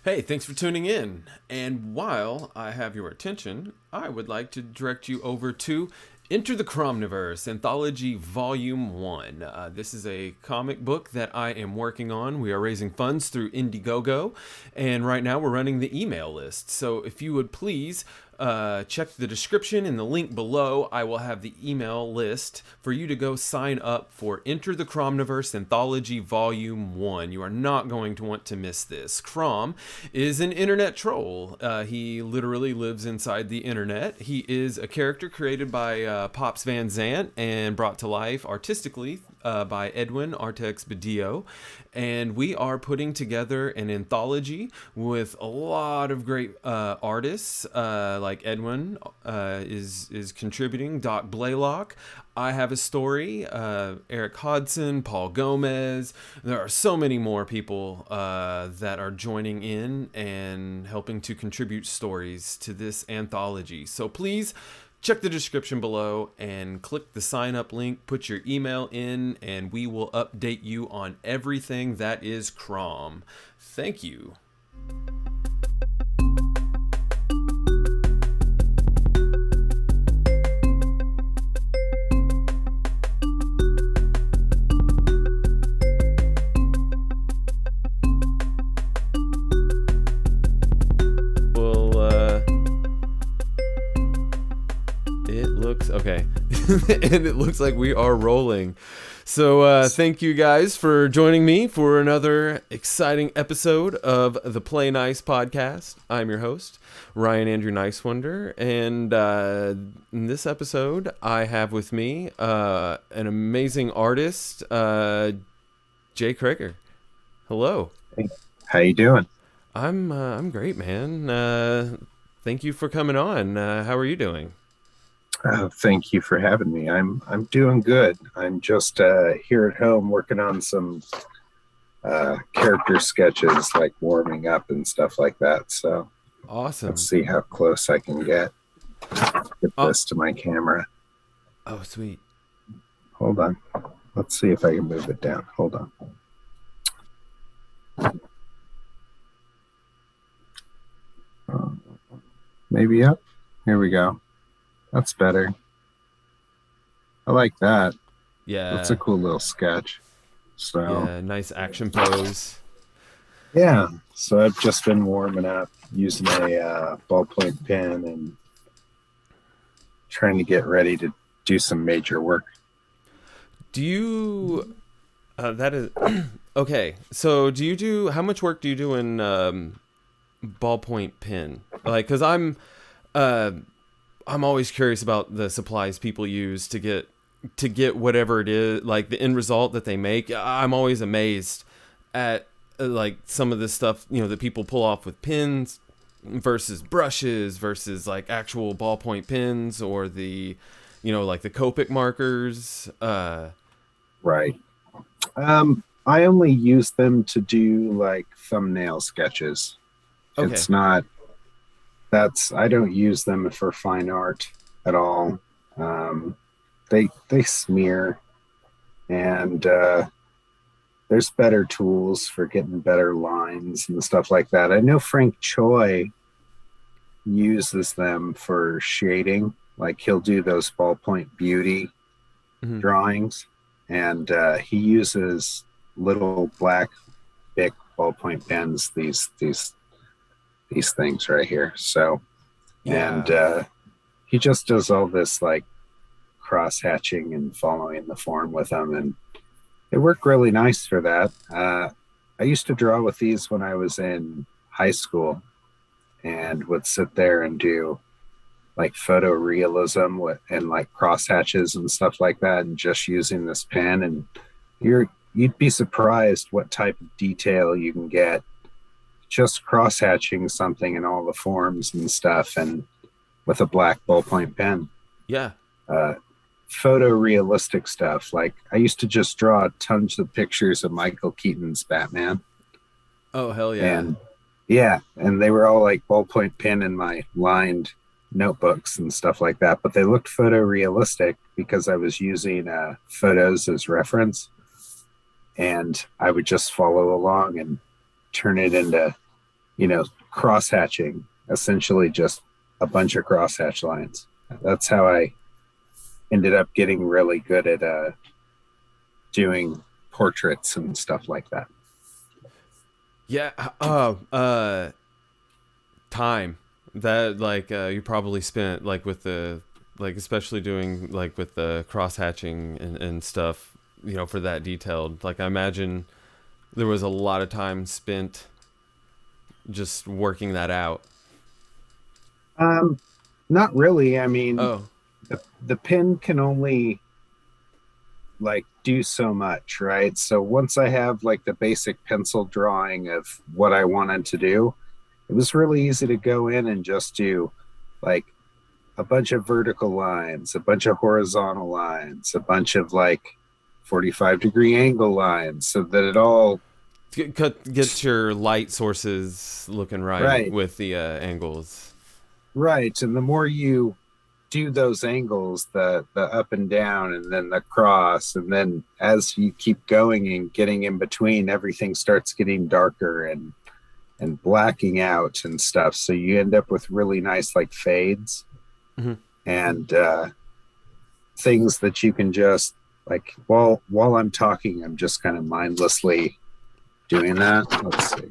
Hey, thanks for tuning in. And while I have your attention, I would like to direct you over to Enter the CRoMniVerse Anthology Volume 1. This is a comic book that I am working on. We are raising funds through Indiegogo, and right now we're running the email list. So if you would please check the description in the link below. I will have the email list for you to go sign up for Enter the CRoMniVerse Anthology Volume 1. You are not going to want to miss this. Crom is an internet troll. He literally lives inside the internet. He is a character created by Pops Van Zant and brought to life artistically by Edwin Artex Badillo. And we are putting together an anthology with a lot of great artists, like Edwin is contributing, Doc Blaylock. I have a story, Eric Hodson, Paul Gomez. There are so many more people that are joining in and helping to contribute stories to this anthology. So please check the description below and click the sign up link, put your email in, and we will update you on everything that is Crom. Thank you. Okay. And it looks like we are rolling. So thank you guys for joining me for another exciting episode of the Play Nice podcast. I'm your host, Ryan Andrew Nicewonder, and in this episode I have with me an amazing artist, J.Crager. Hello. Hey, how you doing? I'm great, man. Thank you for coming on. How are you doing? Thank you for having me. I'm doing good. I'm just here at home working on some character sketches, like warming up and stuff like that. So awesome. Let's see how close I can get this to my camera. Oh, sweet. Hold on. Let's see if I can move it down. Hold on. Maybe up. Here we go. That's better. I like that. Yeah. That's a cool little sketch. So yeah, nice action pose. Yeah. So I've just been warming up using a ballpoint pen and trying to get ready to do some major work. Do you that is okay. So how much work do you do in ballpoint pen? Like, cuz I'm always curious about the supplies people use to get whatever it is, like the end result that they make. I'm always amazed at like some of this stuff, that people pull off with pens versus brushes versus like actual ballpoint pens or the, like the Copic markers. Right. I only use them to do like thumbnail sketches. Okay. It's not. I don't use them for fine art at all. They smear, and there's better tools for getting better lines and stuff like that. I know Frank Choi uses them for shading. Like he'll do those ballpoint beauty drawings, and he uses little black Bic ballpoint pens. These things right here. So, yeah. And he just does all this like cross hatching and following the form with them, and they work really nice for that. I used to draw with these when I was in high school and would sit there and do like photorealism and like cross hatches and stuff like that, and just using this pen, and you'd be surprised what type of detail you can get just cross-hatching something in all the forms and stuff, and with a black ballpoint pen. Yeah. Photorealistic stuff. Like I used to just draw tons of pictures of Michael Keaton's Batman. Oh, hell yeah. And they were all like ballpoint pen in my lined notebooks and stuff like that, but they looked photorealistic because I was using photos as reference, and I would just follow along and turn it into cross hatching, essentially just a bunch of crosshatch lines. That's how I ended up getting really good at doing portraits and stuff like that. Yeah. Time that like you probably spent like with the like especially doing like with the cross hatching and stuff, for that detailed. Like I imagine there was a lot of time spent just working that out. Um, Not really. I mean, Oh, the pen can only like do so much, right? So once I have like the basic pencil drawing of what I wanted to do, it was really easy to go in and just do like a bunch of vertical lines, a bunch of horizontal lines, a bunch of like 45-degree angle lines so that it all get your light sources looking right right, with the angles. right. And the more you do those angles, the up and down and then the cross, and then as you keep going and getting in between, everything starts getting darker and blacking out and stuff, so you end up with really nice like fades Mm-hmm. and things that you can just like while I'm talking, I'm just kind of mindlessly doing that. Let's see,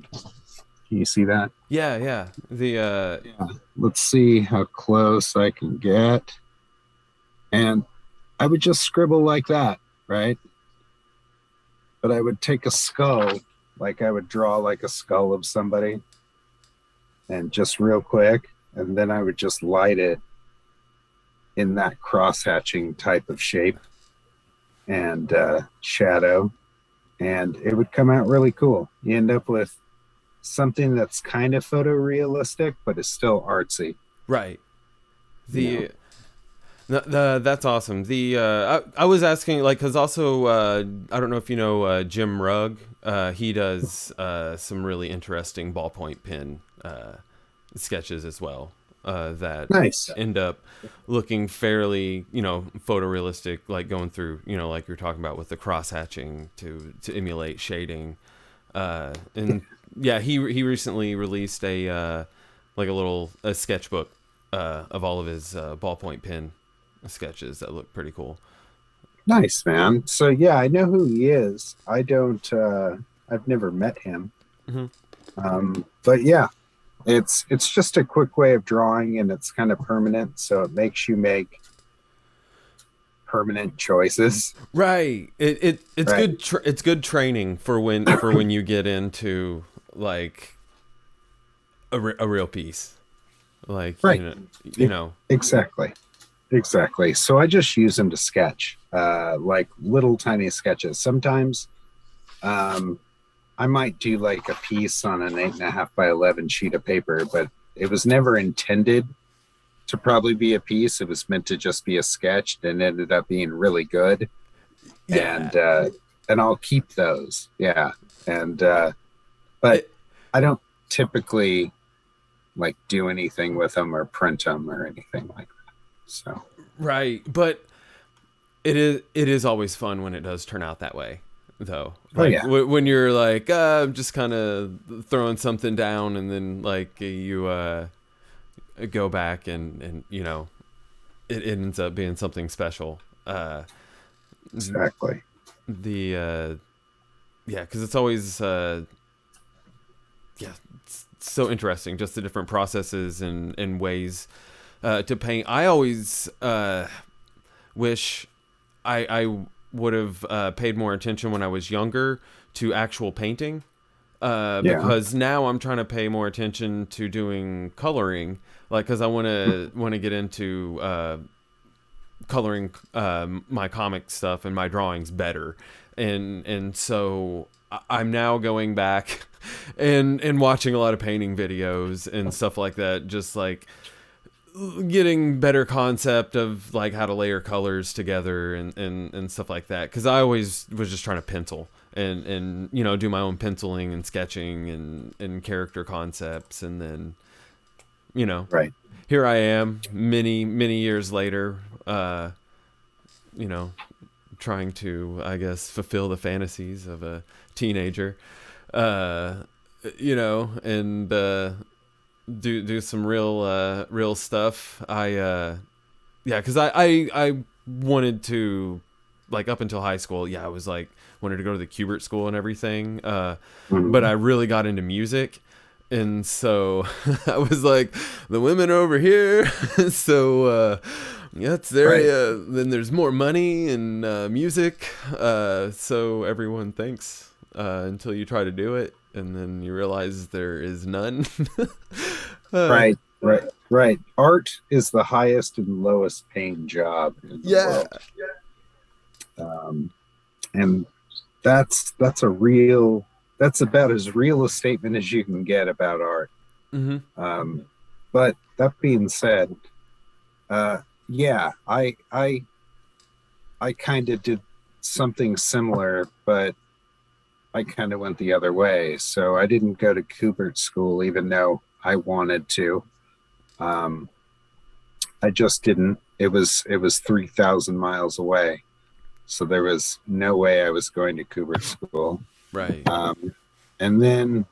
can you see that? Yeah. The Yeah, let's see how close I can get. And I would just scribble like that, right? But I would take a skull, like I would draw like a skull of somebody, and just real quick, and then I would just light it in that cross hatching type of shape and shadow, and it would come out really cool. You end up with something that's kind of photorealistic, but is still artsy. right. You know, The that's awesome. I was asking like because also I don't know if you know Jim Rugg. He does some really interesting ballpoint pen sketches as well that nice. end up looking fairly photorealistic, like going through like you're talking about with the cross hatching to emulate shading. And yeah, he recently released a like a sketchbook of all of his ballpoint pen sketches that look pretty cool. Nice, man. So yeah, I know who he is. I don't I've never met him. Hmm. But yeah, it's just a quick way of drawing and it's kind of permanent, so it makes you make permanent choices. Right. It's Right. good. It's good training for when you get into like a real piece. Like Right. you know. Exactly. Exactly. So I just use them to sketch, like little tiny sketches. Sometimes um I might do like a piece on an 8.5 by 11 sheet of paper, but it was never intended to probably be a piece. It was meant to just be a sketch and ended up being really good. Yeah. And I'll keep those. Yeah. And but It, I don't typically like do anything with them or print them or anything like that. So right. But it is always fun when it does turn out that way though. oh Like yeah. when you're like I'm just kind of throwing something down and then like you go back and it ends up being something special. Exactly. The yeah, because it's always yeah, it's so interesting just the different processes and ways to paint. I always wish I would have paid more attention when I was younger to actual painting. Yeah. Because now I'm trying to pay more attention to doing coloring, like because I want to get into coloring my comic stuff and my drawings better, and so I'm now going back and watching a lot of painting videos and stuff like that, just like getting better concept of like how to layer colors together and stuff like that, because I always was just trying to pencil and do my own penciling and sketching and character concepts, and then Right. here I am many years later, you know trying to, I guess, fulfill the fantasies of a teenager, you know, and do some real stuff. Yeah, because I wanted to, like, up until high school, yeah, I was like wanted to go to the Kubert school and everything, but I Mhm. really got into music, and so I was like, the women are over here, so yeah, it's there. Right. Then there's more money and music, so everyone thinks until you try to do it, and then you realize there is none. uh, Right. Right. Right. Art is the highest and lowest paying job in the yeah. world. Um, and that's about as real a statement as you can get about art. Hmm. Um, but that being said, yeah, I kind of did something similar, but I kind of went the other way. So I didn't go to Kubert school, even though I wanted to. Um, I just didn't. It was 3,000 miles away, so there was no way I was going to Kubert school. Right. And then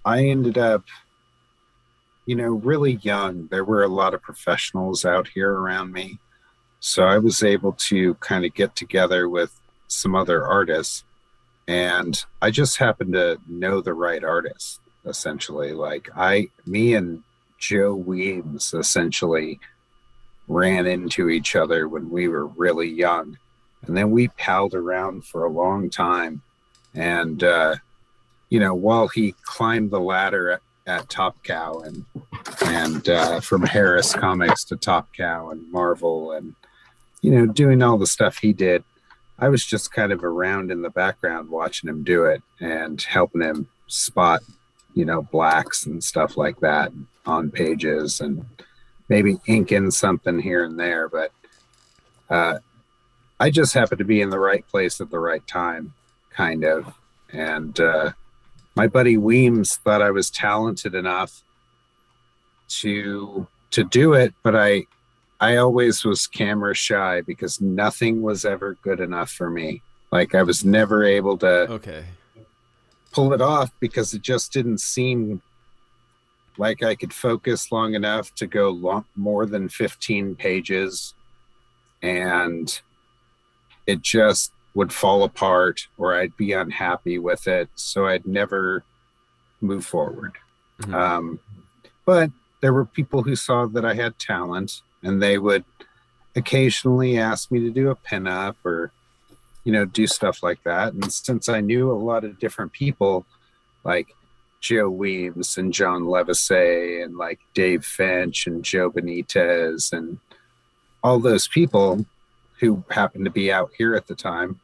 I ended up, really young. There were a lot of professionals out here around me, so I was able to kind of get together with some other artists, and I just happened to know the right artist. Essentially, like me and Joe Weems essentially ran into each other when we were really young. And then we palled around for a long time. And, while he climbed the ladder at Top Cow and from Harris Comics to Top Cow and Marvel and, doing all the stuff he did, I was just kind of around in the background watching him do it and helping him spot, blacks and stuff like that on pages and maybe ink in something here and there, but I just happened to be in the right place at the right time, kind of. And my buddy Weems thought I was talented enough to do it, but I always was camera shy because nothing was ever good enough for me. Like I was never able to Okay. pull it off because it just didn't seem like I could focus long enough to go more than 15 pages, and it just would fall apart or I'd be unhappy with it. So I'd never move forward. Hmm. But there were people who saw that I had talent and they would occasionally ask me to do a pinup or, do stuff like that. And since I knew a lot of different people, like Joe Weems and John Levisay and like Dave Finch and Joe Benitez and all those people who happened to be out here at the time.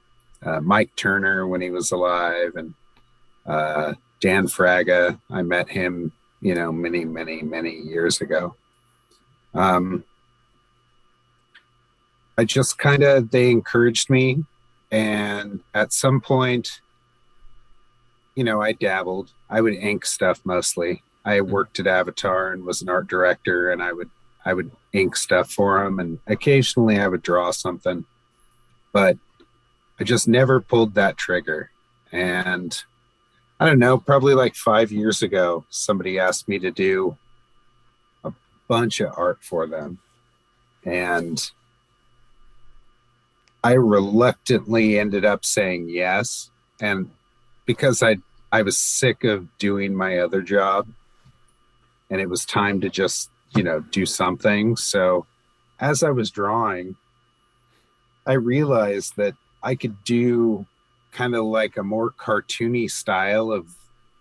Mike Turner when he was alive and Dan Fraga. I met him, many, many, many years ago. I just they encouraged me. And at some point, I dabbled. I would ink stuff mostly. I worked at Avatar and was an art director, and I would ink stuff for them, and occasionally I would draw something, but I just never pulled that trigger. And I don't know, probably like 5 years ago, somebody asked me to do a bunch of art for them, and I reluctantly ended up saying yes, and because I was sick of doing my other job and it was time to just, do something. So as I was drawing, I realized that I could do kind of like a more cartoony style of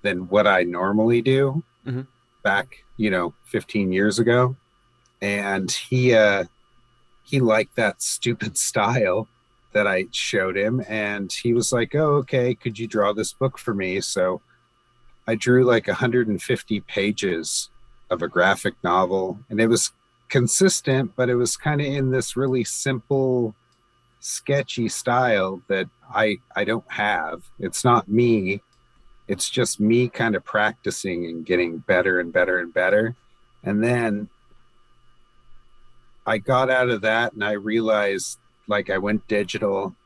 than what I normally do Hmm. back, 15 years ago. And he liked that stupid style that I showed him, and he was like, "Oh, okay, could you draw this book for me?" So I drew like 150 pages of a graphic novel, and it was consistent, but it was kind of in this really simple, sketchy style that I don't have. It's not me. It's just me kind of practicing and getting better and better and better. And then I got out of that and I realized like I went digital,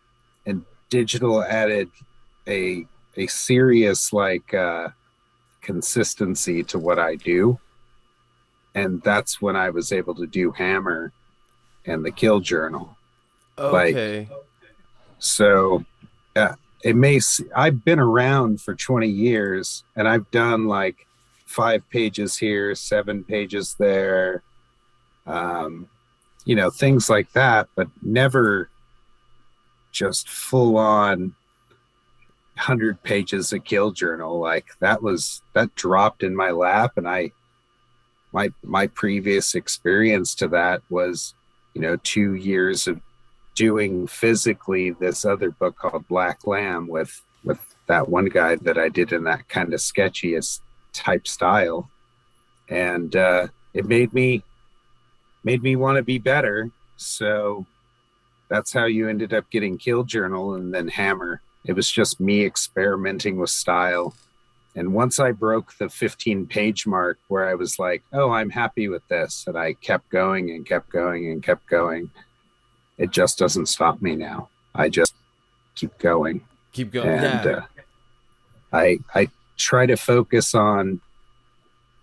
and digital added a serious like consistency to what I do. And that's when I was able to do Hammer and the Kill Journal. Okay. So I've been around for 20 years and I've done like 5 pages here, 7 pages there, things like that, but never just full on 100 pages of Kill Journal. Like that dropped in my lap, and my previous experience to that was 2 years of doing physically this other book called Black Lamb with that one guy that I did in that kind of sketchiest type style, and it made me want to be better. So that's how you ended up getting Kill Journal and then Hammer. It was just me experimenting with style. And once I broke the 15-page mark where I was like, oh, I'm happy with this, and I kept going and kept going and kept going, it just doesn't stop me now. I just keep going. Keep going. And Yeah. I try to focus on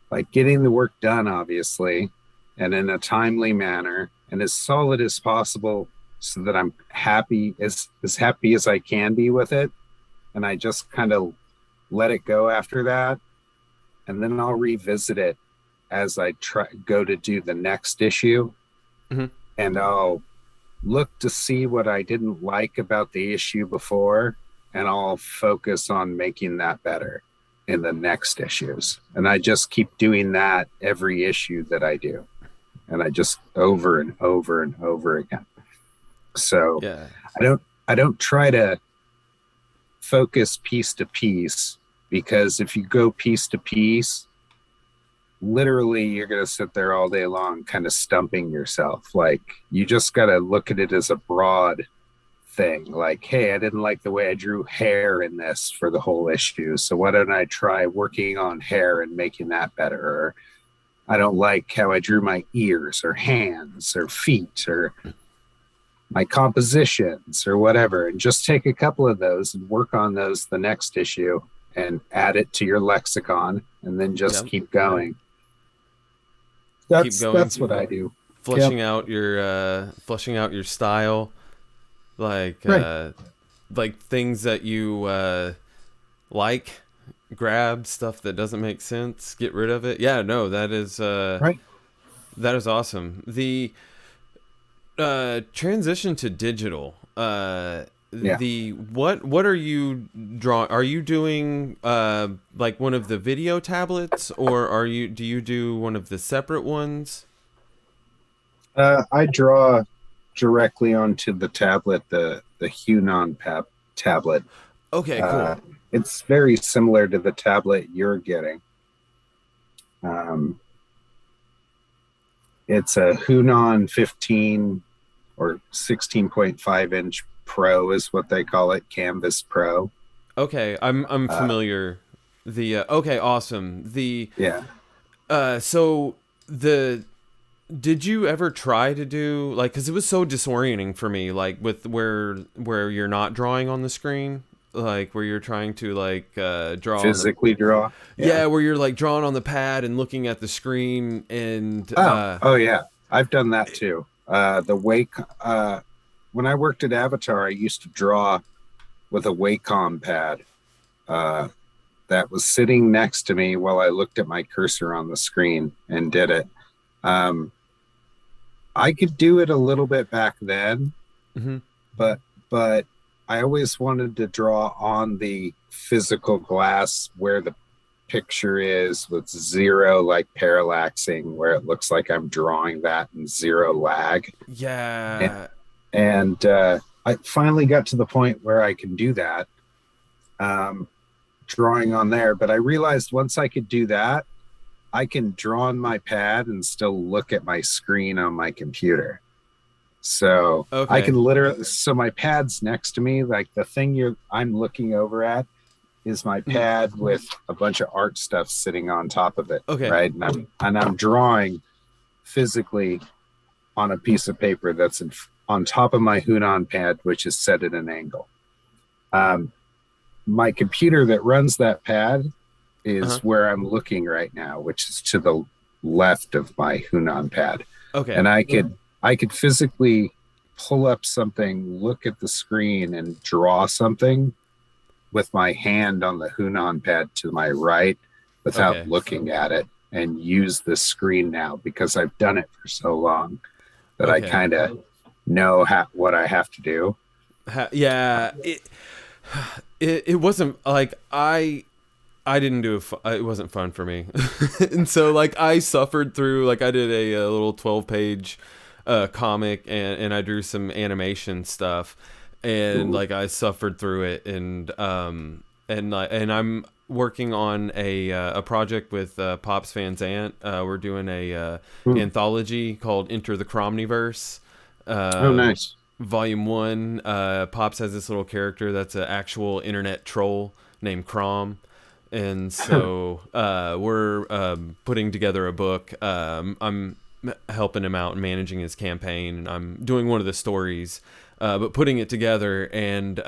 like getting the work done, obviously, and in a timely manner and as solid as possible, so that I'm happy as happy as I can be with it. And I just kind of let it go after that. And then I'll revisit it as I go to do the next issue. Mm-hmm. And I'll look to see what I didn't like about the issue before, and I'll focus on making that better in the next issues. And I just keep doing that every issue that I do. And I just over and over and over again. So yeah. I don't try to focus piece to piece, because if you go piece to piece, literally you're going to sit there all day long kind of stumping yourself. Like, you just got to look at it as a broad thing. Like, hey, I didn't like the way I drew hair in this for the whole issue, so why don't I try working on hair and making that better? Or I don't like how I drew my ears or hands or feet or my compositions or whatever, and just take a couple of those and work on those the next issue and add it to your lexicon, and then just keep going. That's what I do. Fleshing out your style, like right. Like things that you like, grab stuff that doesn't make sense, get rid of it. Yeah, no, that is right. That is awesome. The transition to digital. What are you drawing? Are you doing like one of the video tablets, or do you do one of the separate ones? I draw directly onto the tablet, the Hunon tablet. Okay, cool. It's very similar to the tablet you're getting. It's a Hunon 15 or 16.5 inch Pro is what they call it, Canvas Pro. Okay, I'm familiar. Okay, awesome. So did you ever try to do, like, because it was so disorienting for me, like with where you're not drawing on the screen, like where you're trying to like draw physically draw. Yeah, where you're like drawing on the pad and looking at the screen, and oh yeah, I've done that too. When I worked at Avatar, I used to draw with a Wacom pad that was sitting next to me while I looked at my cursor on the screen and did it. I could do it a little bit back then, mm-hmm. but I always wanted to draw on the physical glass where the picture is, with zero like parallaxing, where it looks like I'm drawing that and zero lag. Yeah. And I finally got to the point where I can do that, drawing on there. But I realized once I could do that, I can draw on my pad and still look at my screen on my computer. So okay. I can literally, so my pad's next to me, like the thing I'm looking over at is my pad with a bunch of art stuff sitting on top of it. Okay. Right. And I'm drawing physically on a piece of paper that's on top of my Hunon pad, which is set at an angle. My computer that runs that pad is Uh-huh. where I'm looking right now, which is to the left of my Hunan pad. Okay. And I could physically pull up something, look at the screen, and draw something with my hand on the Hunan pad to my right without Okay. looking at it, and use the screen now because I've done it for so long that I Okay. kind of know what I have to do. Yeah. It wasn't like I didn't do it wasn't fun for me. And so like I suffered through, like I did a little 12-page comic, and I drew some animation stuff, and Ooh. like I suffered through it, and I'm working on a project with Pops Van Zant. We're doing a Hmm. anthology called Enter the CRoMniVerse. Oh, Uh, nice. Volume 1, Pops has this little character that's an actual internet troll named Crom. And so we're putting together a book. I'm helping him out and managing his campaign, and I'm doing one of the stories, but putting it together. And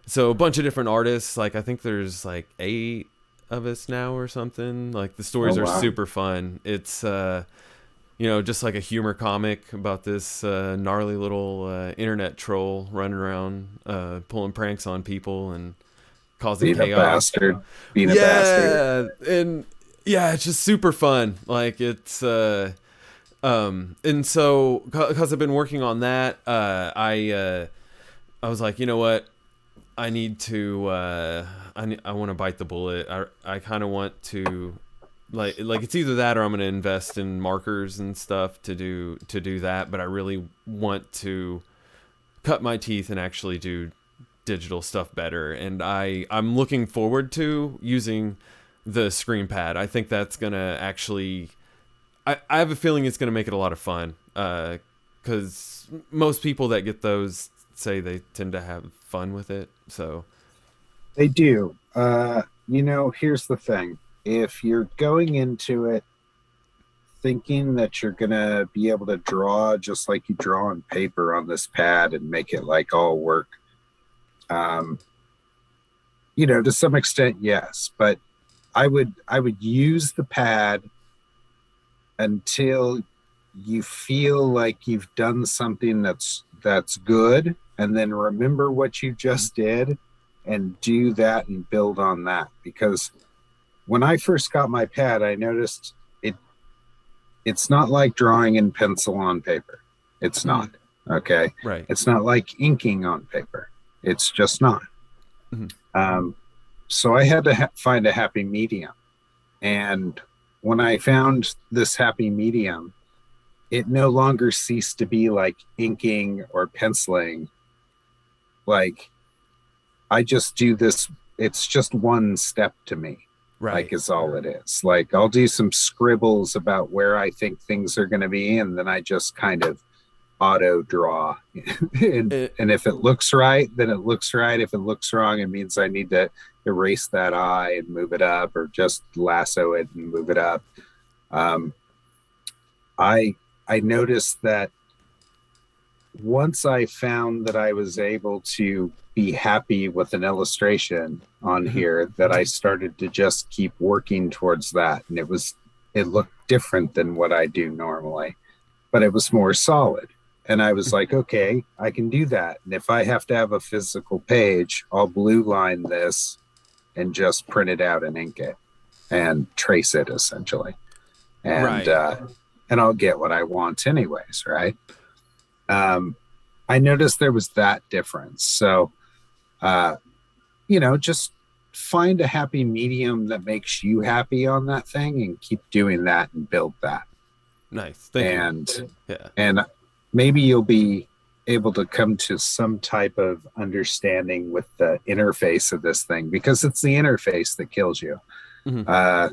so a bunch of different artists, like I think there's like 8 of us now or something. Like the Oh, stories are wow. super fun. It's just like a humor comic about this gnarly little internet troll running around pulling pranks on people and causing Being a chaos. bastard. Being a bastard. Yeah, and yeah, it's just super fun. Like it's and so because I've been working on that, I was like, you know what, I need to I want to bite the bullet. I kind of want to like it's either that or I'm going to invest in markers and stuff to do that, but I really want to cut my teeth and actually do digital stuff better. And I'm looking forward to using the screen pad. I think that's gonna actually I have a feeling it's gonna make it a lot of fun, because most people that get those say they tend to have fun with it. So They do. Here's the thing. If you're going into it thinking that you're gonna be able to draw just like you draw on paper on this pad and make it like all work, um, to some extent, yes. But I would use the pad until you feel like you've done something that's good, and then remember what you just did and do that and build on that. Because when I first got my pad, I noticed it's not like drawing in pencil on paper. It's mhm, not. Okay. right. It's not like inking on paper. It's just not. Mhm. um, so I had to find a happy medium. And when I found this happy medium, it no longer ceased to be like inking or penciling. Like, I just do this, it's just one step to me, like, Right. is all it is. Like, I'll do some scribbles about where I think things are going to be, and then I just kind of auto draw. and It, and if it looks right, then it looks right. If it looks wrong, it means I need to erase that eye and move it up, or just lasso it and move it up. um, I I noticed that once I found that I was able to be happy with an illustration on mhm, here, that I started to just keep working towards that. And it looked different than what I do normally, but it was more solid. And I was like, okay, I can do that. And if I have to have a physical page, I'll blue line this and just print it out and ink it and trace it essentially. And right. and I'll get what I want anyways, right? um, I noticed there was that difference. So, uh, just find a happy medium that makes you happy on that thing and keep doing that and build that. Nice. Thank you. And Yeah. and maybe you'll be able to come to some type of understanding with the interface of this thing, because it's the interface that kills you. Hmm. Uh,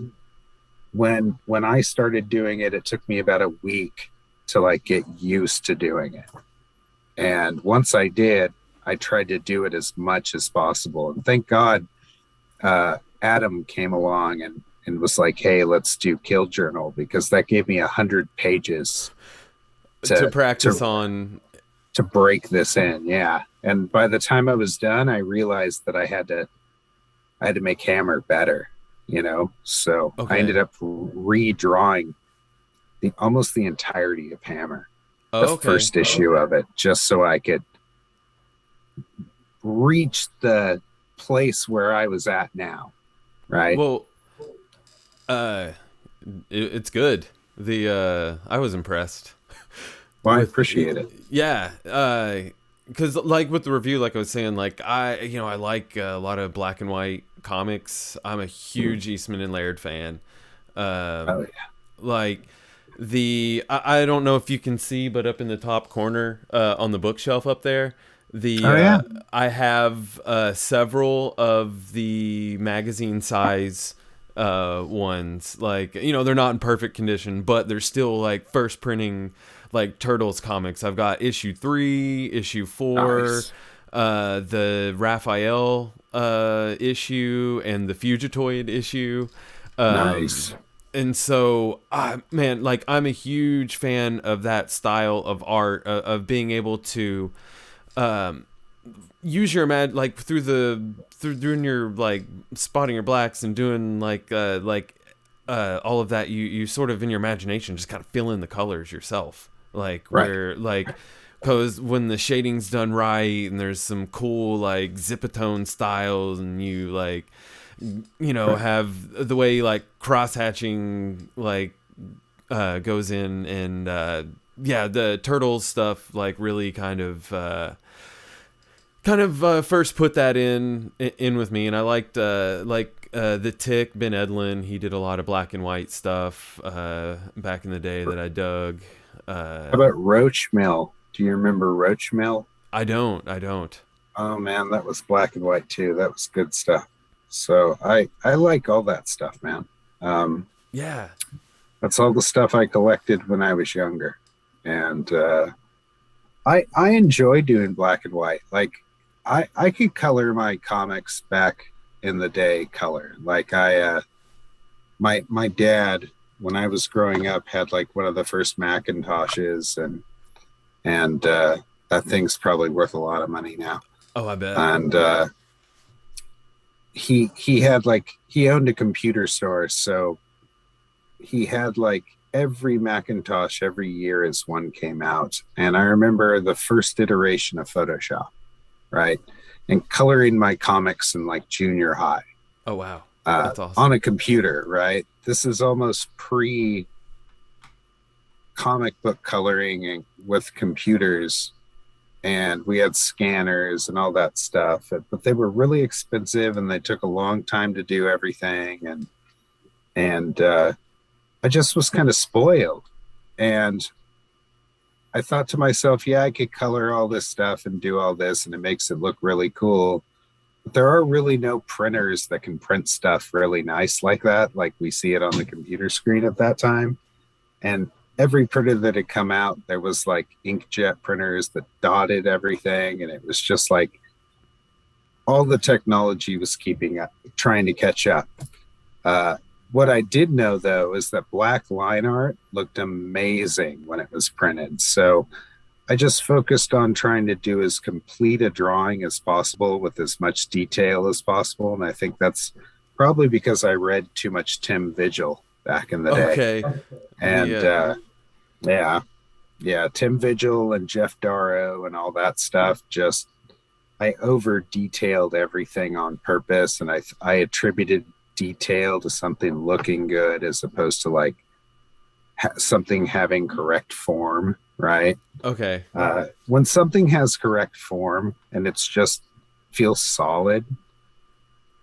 when I started doing it, it took me about a week to like get used to doing it. And once I did, I tried to do it as much as possible. And thank God, Adam came along and was like, "Hey, let's do Kill Journal," because that gave me 100 pages To to practice to on. to break this in. Yeah. And by the time I was done, I realized that I had to make Hammer better. So I Okay. ended up redrawing almost the entirety of Hammer, the Oh, okay. first issue of it, just so I could reach the place where I was at now, right? Well, uh, it's good. I was impressed Well, I with, appreciate it. yeah. Because like with the review, like I was saying, like I like a lot of black and white comics. I'm a huge Eastman and Laird fan. Oh Um, yeah. like I don't know if you can see, but up in the top corner on the bookshelf up there, the Oh yeah. I have several of the magazine size ones. Like they're not in perfect condition, but they're still like first printing like Turtles comics. I've got issue 3, issue 4, Nice. the Raphael issue, and the Fugitoid issue. Nice. And so, man, like I'm a huge fan of that style of art, of being able to um, use your like through doing your like spotting your blacks and doing all of that. You sort of in your imagination just kind of fill in the colors yourself, like Right. where like. Because when the shading's done right and there's some cool like zipatone styles and you like Right. have the way like cross hatching like goes in and yeah, the turtles stuff like really kind of first put that in with me, and I liked the Tick Ben Edlin. He did a lot of black and white stuff back in the day that I dug. How about Roach Mill? Do you remember Roach Mill? I don't. Oh man, that was black and white too. That was good stuff. So I like all that stuff, man. Um, Yeah. that's all the stuff I collected when I was younger, and I enjoy doing black and white. Like I could color my comics back in the day color. Like my dad when I was growing up had like one of the first Macintoshes, and that thing's probably worth a lot of money now. Oh, I bet. And he had like he owned a computer store, so he had like every Macintosh every year as one came out. And I remember the first iteration of Photoshop, right? And coloring my comics in like junior high Oh, wow. That's on awesome. a computer, right? This is almost pre comic book coloring and with computers, and we had scanners and all that stuff, but they were really expensive and they took a long time to do everything, and I just was kind of spoiled. And I thought to myself, yeah, I could color all this stuff and do all this, and it makes it look really cool. But there are really no printers that can print stuff really nice like that, like we see it on the computer screen at that time. And every printer that had come out, there was like inkjet printers that dotted everything, and it was just like all the technology was keeping up, trying to catch up. Uh, what I did know though is that black line art looked amazing when it was printed. So I just focused on trying to do as complete a drawing as possible with as much detail as possible. And I think that's probably because I read too much Tim Vigil back in the day. Okay. The And yeah, yeah, Tim Vigil and Jeff Darrow and all that stuff. Just I over detailed everything on purpose, and I attributed detail to something looking good as opposed to like something having correct form, right? okay. When something has correct form and it's just feels solid,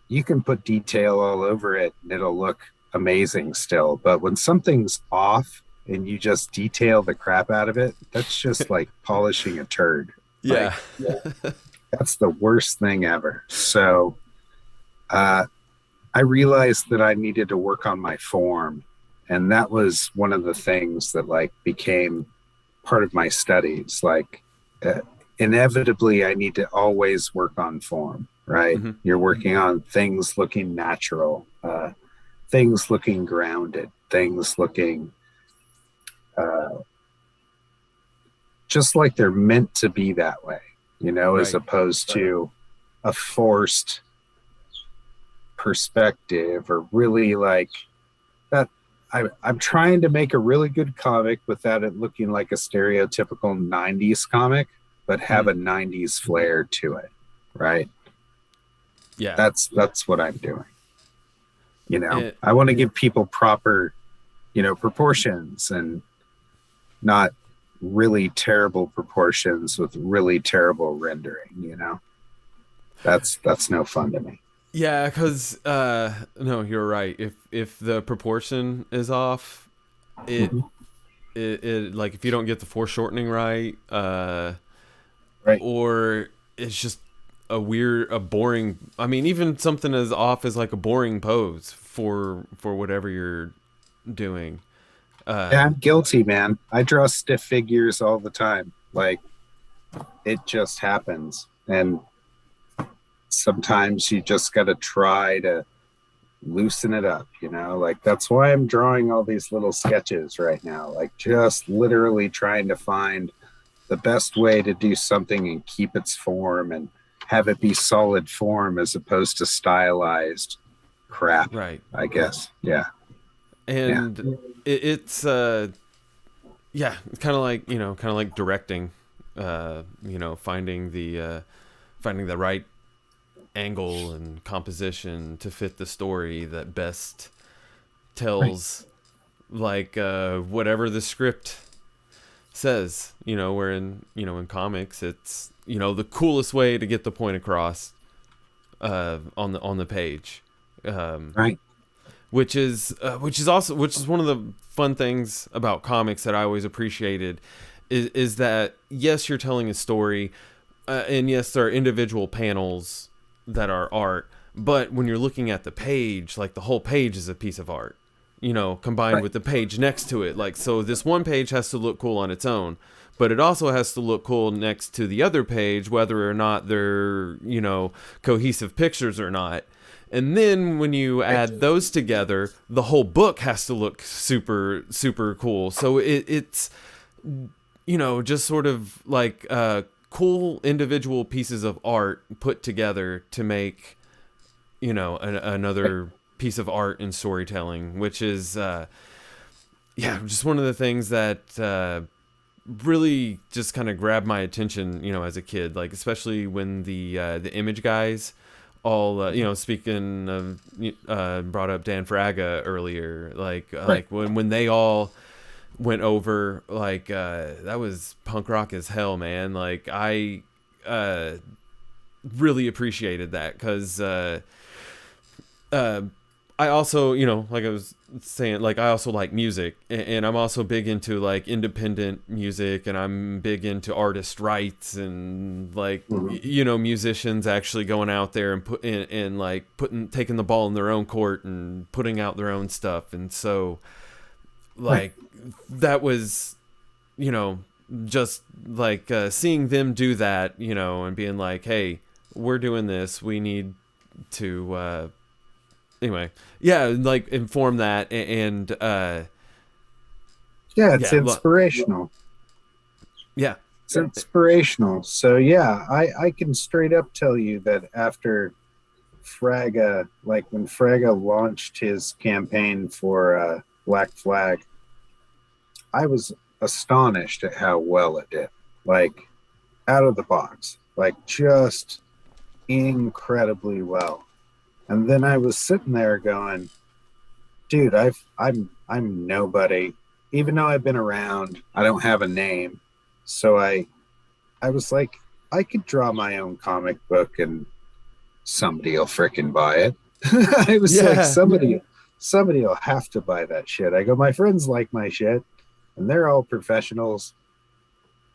you can put detail all over it and it'll look amazing still. But when something's off and you just detail the crap out of it, that's just like polishing a turd. Like Yeah. that's the worst thing ever. So uh, I realized that I needed to work on my form. And that was one of the things that like became part of my studies. Like uh, inevitably, I need to always work on form, right? Hmm. You're working on things looking natural, things looking grounded, things looking uh, just like they're meant to be that way, as Right. opposed to a forced perspective, or really like that. I'm trying to make a really good comic without it looking like a stereotypical 90s comic, but have a 90s flair to it, right? Yeah. That's what I'm doing. I want to give people proper, proportions, and not really terrible proportions with really terrible rendering. That's no fun to me. Yeah, because no, you're right. If the proportion is off, it like if you don't get the foreshortening right, Right. or it's just a boring. I mean, even something as off as like a boring pose for whatever you're doing. Yeah, I'm guilty, man. I draw stiff figures all the time. Like, it just happens, and sometimes you just got to try to loosen it up, like that's why I'm drawing all these little sketches right now, like just literally trying to find the best way to do something and keep its form and have it be solid form as opposed to stylized crap, right? I guess. Yeah. And it's kind of like directing, finding the right angle and composition to fit the story that best tells whatever the script says, where in comics it's the coolest way to get the point across on the page, right, which is one of the fun things about comics that I always appreciated is that yes, you're telling a story, and yes, there are individual panels that are art, but when you're looking at the page, like the whole page is a piece of art, combined with the page next to it. Like, so this one page has to look cool on its own, but it also has to look cool next to the other page, whether or not they're, cohesive pictures or not. And then when you add those together, the whole book has to look super, super cool. So it's, just sort of like, cool individual pieces of art put together to make another piece of art in storytelling, which is just one of the things that really just kind of grabbed my attention as a kid, like especially when the Image guys all speaking of brought up Dan Fraga earlier, like when they all went over, like that was punk rock as hell, man. Like I really appreciated that, because I also, like I was saying, like I also like music, and I'm also big into like independent music, and I'm big into artist rights, and like musicians actually going out there and taking the ball in their own court and putting out their own stuff. And so like that was, just like seeing them do that, and being like, hey, we're doing this, we need to anyway, like inform that, and it's inspirational. It's inspirational. So I can straight up tell you that after Fraga, like when Fraga launched his campaign for Black Flag, I was astonished at how well it did, like out of the box, like just incredibly well. And then I was sitting there going, dude, I'm nobody. Even though I've been around, I don't have a name. So I was like, I could draw my own comic book and somebody will frickin' buy it. I was like, somebody will have to buy that shit. I go, my friends like my shit, and they're all professionals.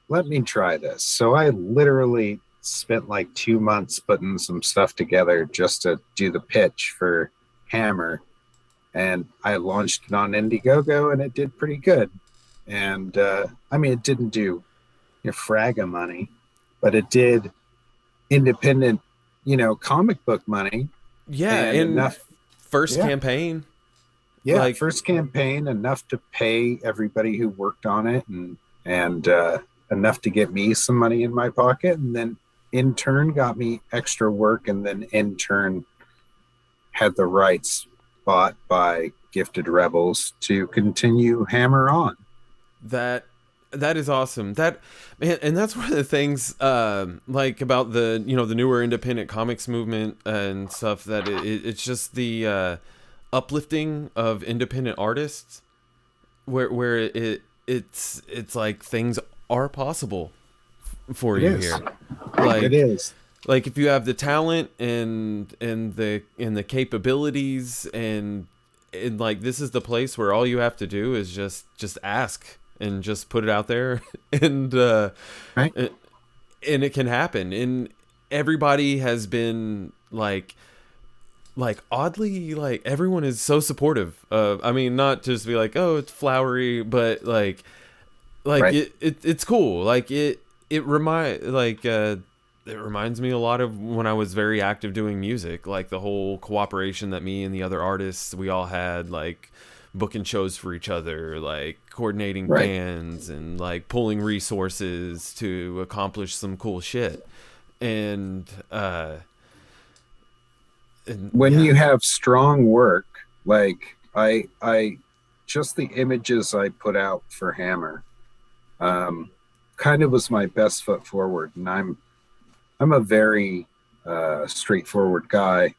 Let me try this. So I literally spent like 2 months putting some stuff together just to do the pitch for Hammer, and I launched it on Indiegogo, and it did pretty good. And I mean, it didn't do Fraga money, but it did independent comic book money. And enough first campaign, first campaign, enough to pay everybody who worked on it, and enough to get me some money in my pocket, and then in turn got me extra work, and then in turn had the rights bought by Gifted Rebels to continue Hammer on. That is awesome. That man, and that's one of the things like about the the newer independent comics movement and stuff, that it's just the uplifting of independent artists, where it's like things are possible for It you is. here. Like It is. like if you have the talent and the capabilities, and like this is the place where all you have to do is just ask and just put it out there and Right. and it can happen. And everybody has been like oddly, like everyone is so supportive of, I mean, not just be like, oh, it's flowery, but like Right. it's cool. Like it reminds me a lot of when I was very active doing music, like the whole cooperation that me and the other artists, we all had, like booking shows for each other, like coordinating Right. bands and like pulling resources to accomplish some cool shit. And When yeah. you have strong work, like I just the images I put out for Hammer, kind of was my best foot forward. And I'm a very straightforward guy,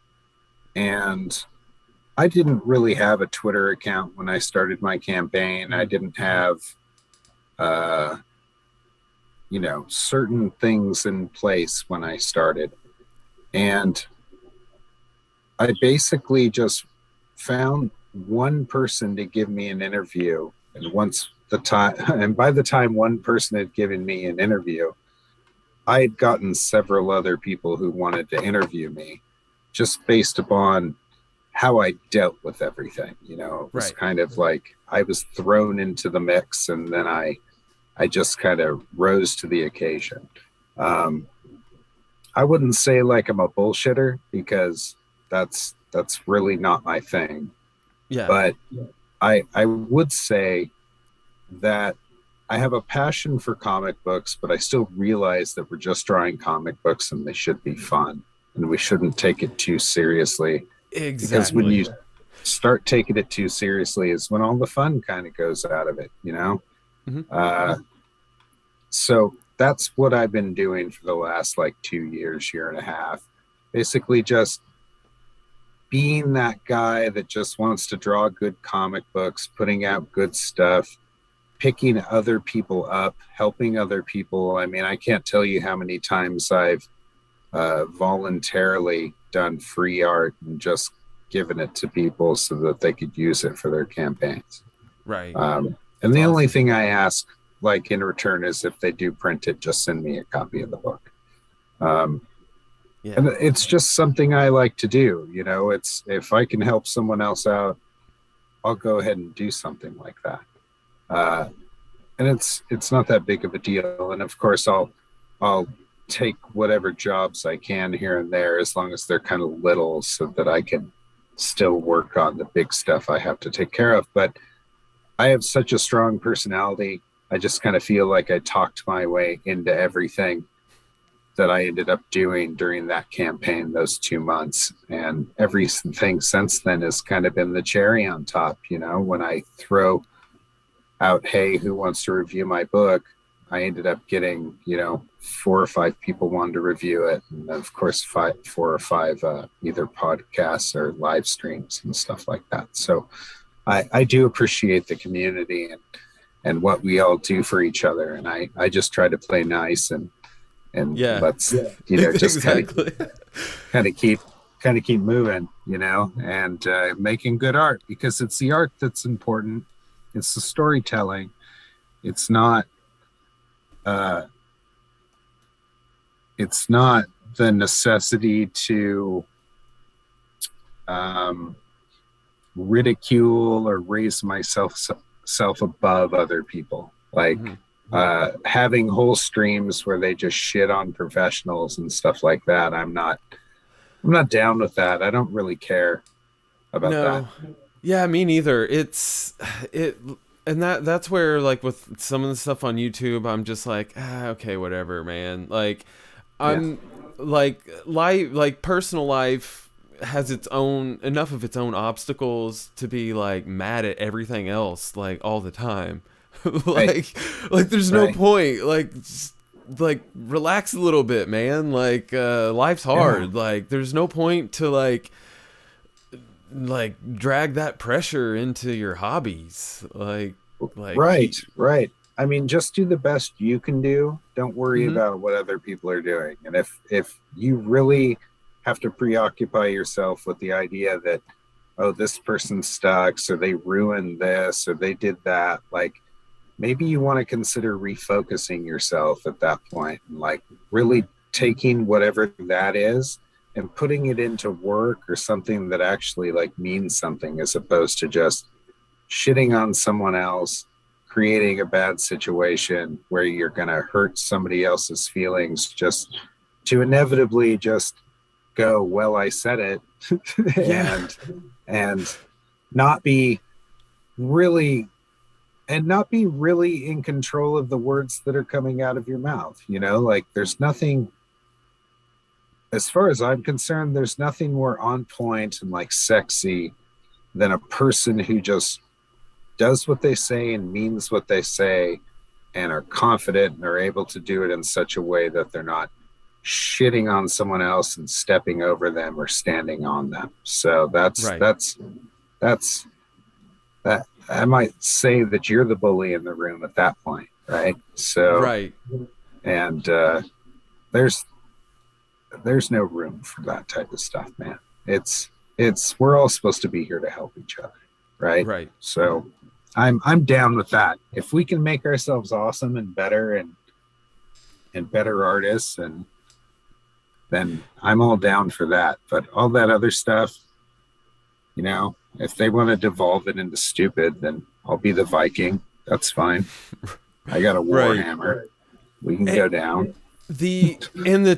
and I didn't really have a Twitter account when I started my campaign. I didn't have, uh, certain things in place when I started. And I basically just found one person to give me an interview. And once the time, and by the time one person had given me an interview, I had gotten several other people who wanted to interview me just based upon how I dealt with everything. It was Right. kind of like I was thrown into the mix, and then I just kind of rose to the occasion. Um, I wouldn't say like I'm a bullshitter, because that's really not my thing. Yeah. But I would say that I have a passion for comic books, but I still realize that we're just drawing comic books and they should be fun, and we shouldn't take it too seriously, because when Exactly. you start taking it too seriously is when all the fun kind of goes out of it. Hmm. Uh, so that's what I've been doing for the last like 2 years, year and a half. Basically just being that guy that just wants to draw good comic books, putting out good stuff, picking other people up, helping other people. I mean, I can't tell you how many times I've voluntarily done free art and just given it to people so that they could use it for their campaigns. Right. And That's the only awesome. thing I ask, like in return, is if they do print it, just send me a copy of the book. Um, Yeah. and it's just something I like to do. It's, if I can help someone else out, I'll go ahead and do something like that. And it's not that big of a deal. And of course, I'll take whatever jobs I can here and there, as long as they're kind of little, so that I can still work on the big stuff I have to take care of. But I have such a strong personality. I just kind of feel like I talked my way into everything that I ended up doing during that campaign, those 2 months. And everything since then has kind of been the cherry on top. When I throw out, hey, who wants to review my book? I ended up getting, 4 or 5 people wanted to review it. And of course, 4 or 5 either podcasts or live streams and stuff like that. So I do appreciate the community and what we all do for each other. And I just try to play nice and Yeah. let's, just Exactly. kind of keep moving, and making good art, because it's the art that's important. It's the storytelling. It's not the necessity to ridicule or raise myself above other people. Like Hmm. having whole streams where they just shit on professionals and stuff like that. I'm not down with that. I don't really care about that. No. Yeah, me neither. It and that's where, like, with some of the stuff on YouTube, I'm just like, okay, whatever, man. Like Yeah. I'm like personal life has its own enough of its own obstacles to be like mad at everything else like all the time. Right. Like there's no Right. point. Like just, like relax a little bit, man. Like life's Yeah. hard. Like there's no point to like drag that pressure into your hobbies. Like Right. Right. I mean, just do the best you can do. Don't worry mhm. about what other people are doing. And if you really have to preoccupy yourself with the idea that, oh, this person sucks, or they ruined this, or they did that, like maybe you want to consider refocusing yourself at that point, and like really taking whatever that is and putting it into work or something that actually like means something, as opposed to just shitting on someone else, creating a bad situation where you're going to hurt somebody else's feelings just to inevitably just go, well, I said it. Yeah. and and not be really not be really in control of the words that are coming out of your mouth. Like there's nothing, as far as I'm concerned, there's nothing more on point and like sexy than a person who just does what they say and means what they say and are confident and are able to do it in such a way that they're not shitting on someone else and stepping over them or standing on them. So that's Right. that's that's that. I might say that you're the bully in the room at that point, right? So, Right. and there's there's no room for that type of stuff, man. It's we're all supposed to be here to help each other, right? Right. So I'm down with that. If we can make ourselves awesome and better and better artists, and then I'm all down for that. But all that other stuff, if they want to devolve it into stupid, then I'll be the Viking. That's fine. I got a Right. warhammer. We can And go down. the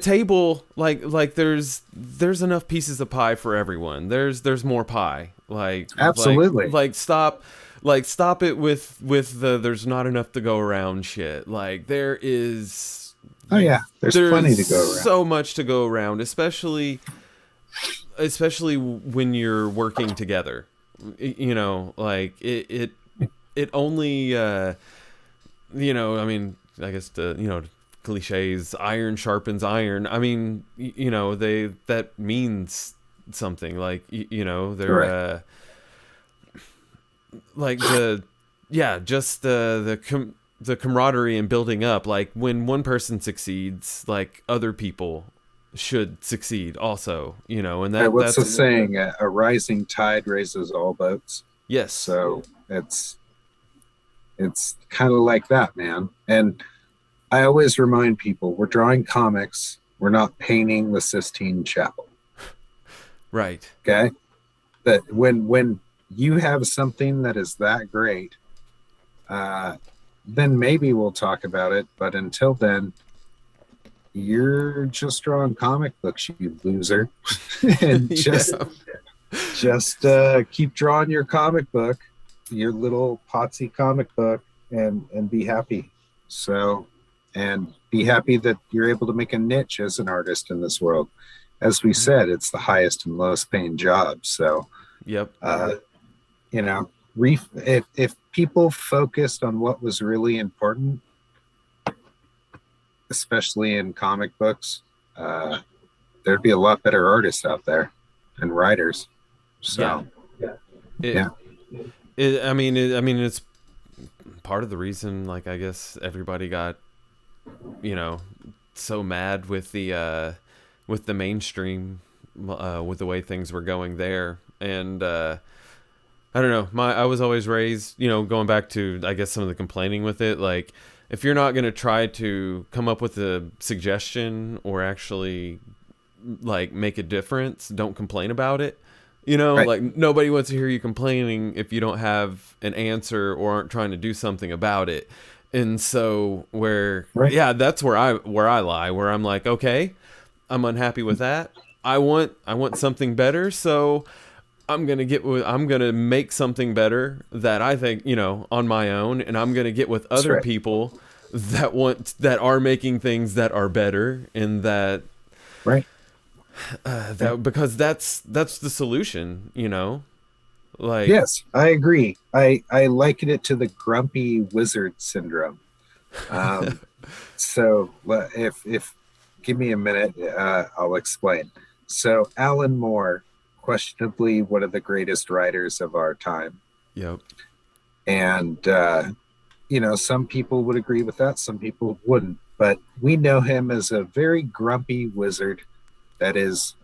table, like there's enough pieces of pie for everyone. There's more pie. Absolutely. Stop it with the there's not enough to go around shit. Like there is Oh yeah, there's plenty to go around. so much to go around, especially when you're working together. Like it only I mean, I guess cliches, iron sharpens iron. I mean, that means something. Like they're Correct. like just the camaraderie and building up. Like when one person succeeds, like other people should succeed also. And What's the that's saying? A rising tide raises all boats. yes. So it's kind of like that, man. And I always remind people, we're drawing comics. We're not painting the Sistine Chapel. Right. Okay. That when you have something that is that great, then maybe we'll talk about it. But until then, you're just drawing comic books, you loser. And just keep drawing your comic book, your little potsy comic book, and be happy. So, and be happy that you're able to make a niche as an artist in this world. As we said, it's the highest and lowest paying job. So, Yep. If people focused on what was really important, especially in comic books, there'd be a lot better artists out there and writers. So, I mean, it's part of the reason. Like, I guess everybody got, so mad with the mainstream, with the way things were going there, and I don't know. I was always raised, going back to, I guess, some of the complaining with it. Like, if you're not going to try to come up with a suggestion or actually like make a difference, don't complain about it. Right. Like nobody wants to hear you complaining if you don't have an answer or aren't trying to do something about it. And so that's where I lie, where I'm like, okay, I'm unhappy with that. I want something better. So I'm going to make something better that I think, on my own, and I'm going to get with other people that are making things that are better, and that, right. because that's the solution, like. Yes, I agree. I liken it to the grumpy wizard syndrome. Um, so if give me a minute, I'll explain. So Alan Moore, questionably one of the greatest writers of our time, Yep. and some people would agree with that, some people wouldn't. But we know him as a very grumpy wizard that is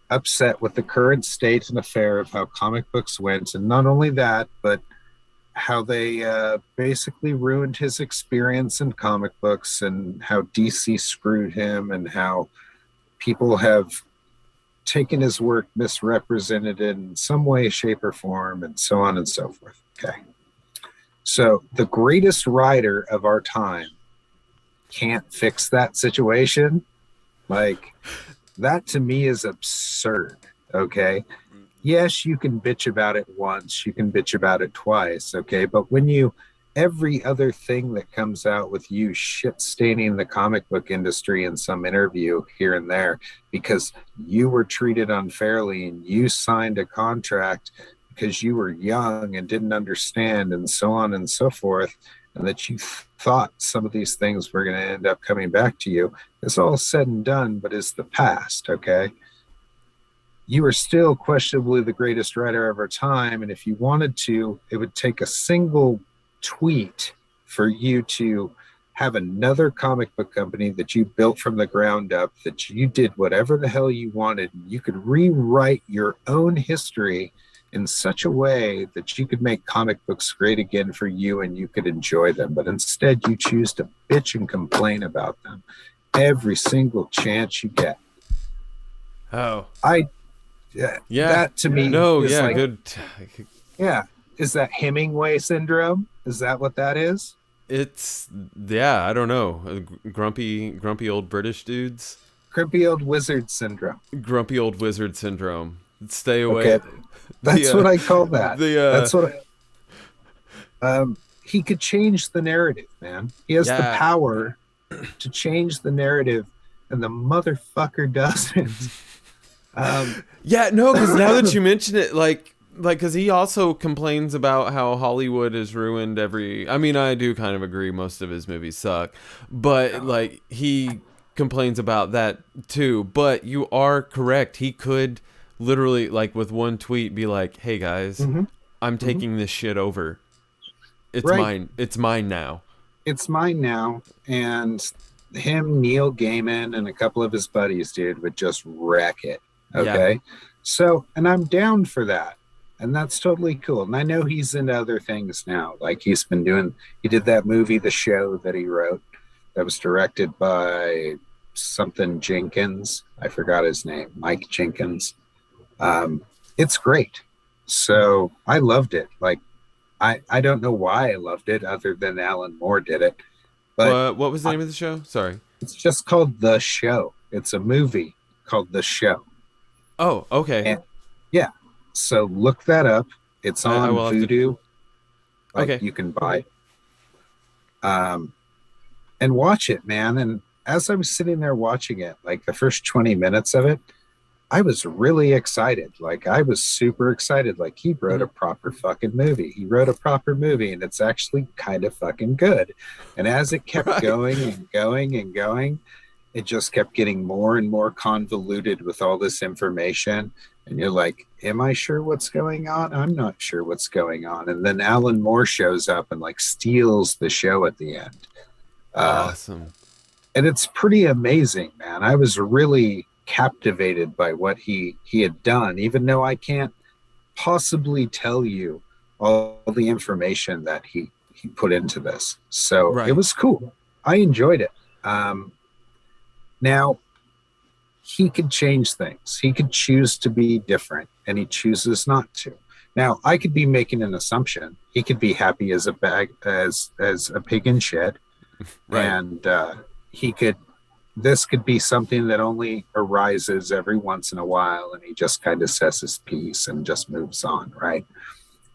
upset with the current state and affair of how comic books went, and not only that, but how they basically ruined his experience in comic books, and how DC screwed him, and how people have taken his work, misrepresented it in some way, shape, or form, and so on and so forth. Okay. So the greatest writer of our time can't fix that situation. Like, that to me is absurd. Okay. Yes, you can bitch about it once, you can bitch about it twice. Okay. But when every other thing that comes out with you shit staining the comic book industry in some interview here and there because you were treated unfairly and you signed a contract because you were young and didn't understand, and so on and so forth, and that you thought some of these things were going to end up coming back to you, it's all said and done, but it's the past. Okay. You are still questionably the greatest writer of our time. And if you wanted to, it would take a single tweet for you to have another comic book company that you built from the ground up, that you did whatever the hell you wanted. You could rewrite your own history in such a way that you could make comic books great again for you and you could enjoy them. But instead, you choose to bitch and complain about them every single chance you get. Oh. Yeah. That to me is like, good. Yeah. Is that Hemingway syndrome? Is that what that is? It's, I don't know. Grumpy old British dudes. Grumpy old wizard syndrome. Grumpy old wizard syndrome. Stay away. Okay. That's what I call that. That's what he could change the narrative, man. He has the power to change the narrative, and the motherfucker doesn't. Because now that you mention it, like, because he also complains about how Hollywood has ruined I do kind of agree most of his movies suck, but like he complains about that too. But you are correct. He could literally, like, with one tweet be like, hey guys, I'm taking this shit over. It's mine. It's mine now. It's mine now. And him, Neil Gaiman, and a couple of his buddies, dude, would just wreck it. Okay. Yeah. So, and I'm down for that. And that's totally cool. And I know he's into other things now. Like he did that movie, The Show, that he wrote, that was directed by something Jenkins. I forgot his name, Mike Jenkins. It's great. So I loved it. Like, I don't know why I loved it other than Alan Moore did it. But what was the name of the show? Sorry. It's just called The Show. It's a movie called The Show. Oh, okay. And, yeah. So look that up. It's on Vudu. Okay. You can buy it. And watch it, man. And as I was sitting there watching it, like the first 20 minutes of it, I was really excited. Like, I was super excited. Like, he wrote a proper fucking movie. He wrote a proper movie, and it's actually kind of fucking good. And as it kept going and going and going, it just kept getting more and more convoluted with all this information. And you're like, am I sure what's going on? I'm not sure what's going on. And then Alan Moore shows up and like steals the show at the end. Awesome. And it's pretty amazing, man. I was really captivated by what he had done, even though I can't possibly tell you all the information that he put into this. So It was cool. I enjoyed it. Now, he could change things. He could choose to be different, and he chooses not to. Now, I could be making an assumption. He could be happy as a pig in shit, and this could be something that only arises every once in a while, and he just kind of says his piece and just moves on, right?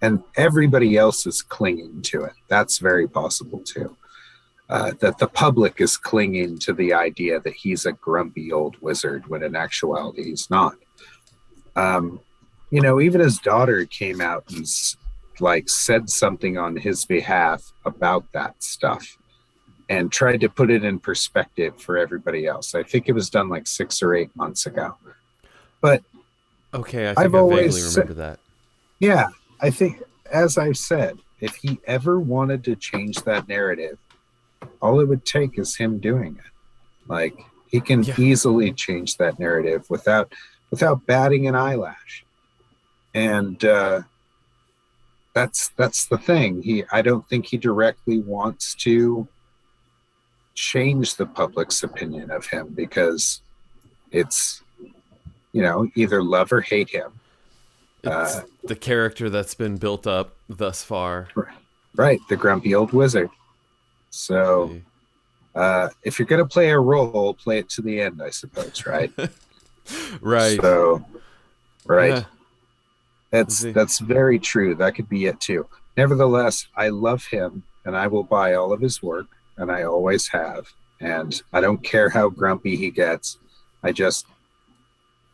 And everybody else is clinging to it. That's very possible too. that the public is clinging to the idea that he's a grumpy old wizard when in actuality he's not. Um, even his daughter came out and like said something on his behalf about that stuff and tried to put it in perspective for everybody else. I think it was done like 6 or 8 months ago. But okay, I think I've I always vaguely remember that. yeah, I think, as I've said, if he ever wanted to change that narrative, all it would take is him doing it. Like, he can Yeah. easily change that narrative without batting an eyelash. And that's the thing. I don't think he directly wants to change the public's opinion of him, because it's, either love or hate him. It's the character that's been built up thus far. Right, the grumpy old wizard. So if you're going to play a role, play it to the end, I suppose, right? Right. So, right. Yeah. That's very true. That could be it too. Nevertheless, I love him and I will buy all of his work, and I always have. And I don't care how grumpy he gets.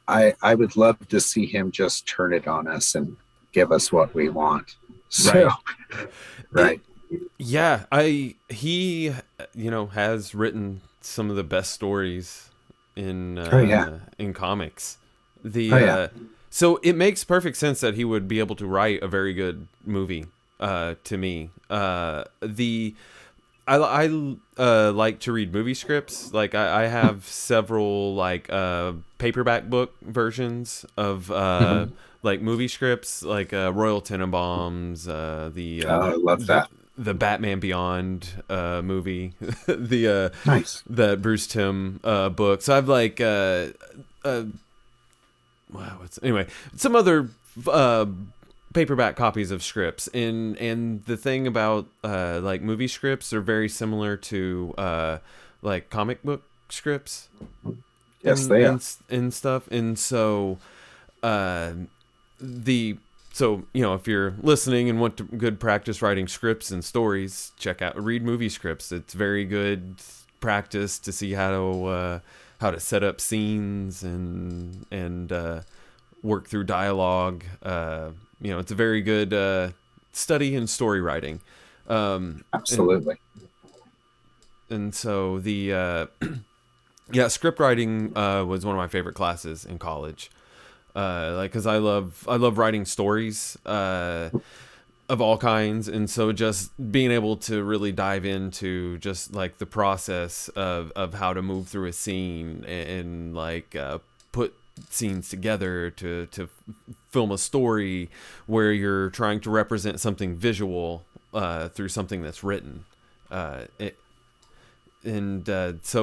I would love to see him just turn it on us and give us what we want. So, right. Yeah, he has written some of the best stories in comics. So it makes perfect sense that he would be able to write a very good movie. To me, I like to read movie scripts. Like I have several like paperback book versions of like movie scripts, like Royal Tenenbaums, I love that. The Batman Beyond movie, Nice. the Bruce Timm book. So I've like anyway, some other paperback copies of scripts, and the thing about like movie scripts are very similar to like comic book scripts. Yes, they are. And stuff. And so if you're listening and want to good practice writing scripts and stories, read movie scripts. It's very good practice to see how to set up scenes and work through dialogue. It's a very good study in story writing. Absolutely. And so the script writing was one of my favorite classes in college. Because I love writing stories of all kinds, and so just being able to really dive into just like the process of how to move through a scene and like put scenes together to film a story where you're trying to represent something visual through something that's written. So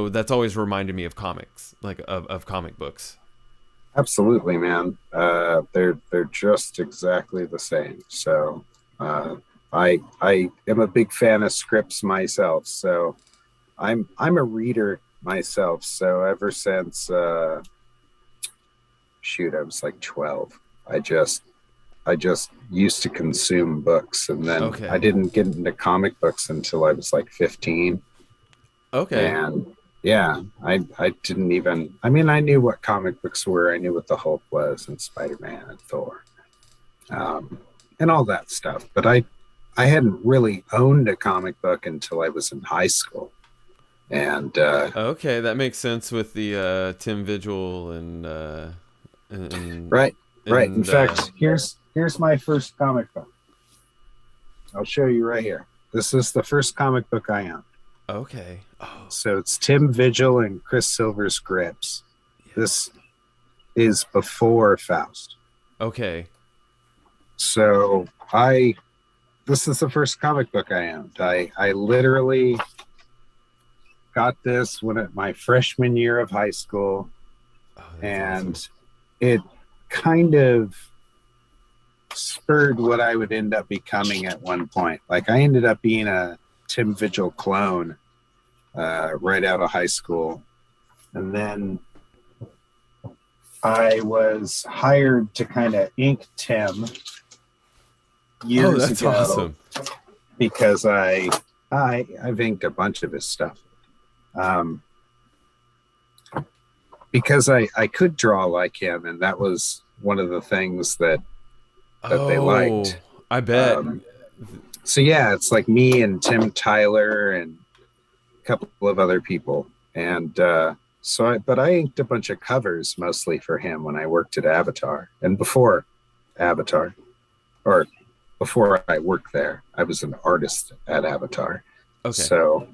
that's always reminded me of comics, like of comic books. Absolutely, man. They're just exactly the same. So I am a big fan of scripts myself. So I'm a reader myself. So ever since I was like 12, I just used to consume books, and then I didn't get into comic books until I was like 15. Okay. And yeah, I didn't even, I mean, I knew what comic books were. I knew what the Hulk was and Spider-Man and Thor, and all that stuff. But I hadn't really owned a comic book until I was in high school. And okay, that makes sense with the Tim Vigil and right. In fact, here's my first comic book. I'll show you right here. This is the first comic book I owned. Okay. Oh. So it's Tim Vigil and Chris Silver's Grips. Yeah. This is before Faust. Okay. So this is the first comic book I owned. I literally got this my freshman year of high school. Oh, and awesome. It kind of spurred what I would end up becoming at one point. Like I ended up being a Tim Vigil clone right out of high school. And then I was hired to kind of ink Tim years ago. Awesome. Because I I've inked a bunch of his stuff. Um, because I could draw like him, and that was one of the things that they Oh, liked. I bet. Um, so yeah, it's like me and Tim Tyler and a couple of other people, and but I inked a bunch of covers mostly for him when I worked at Avatar, and before Avatar, or before I worked there, I was an artist at Avatar. Okay. So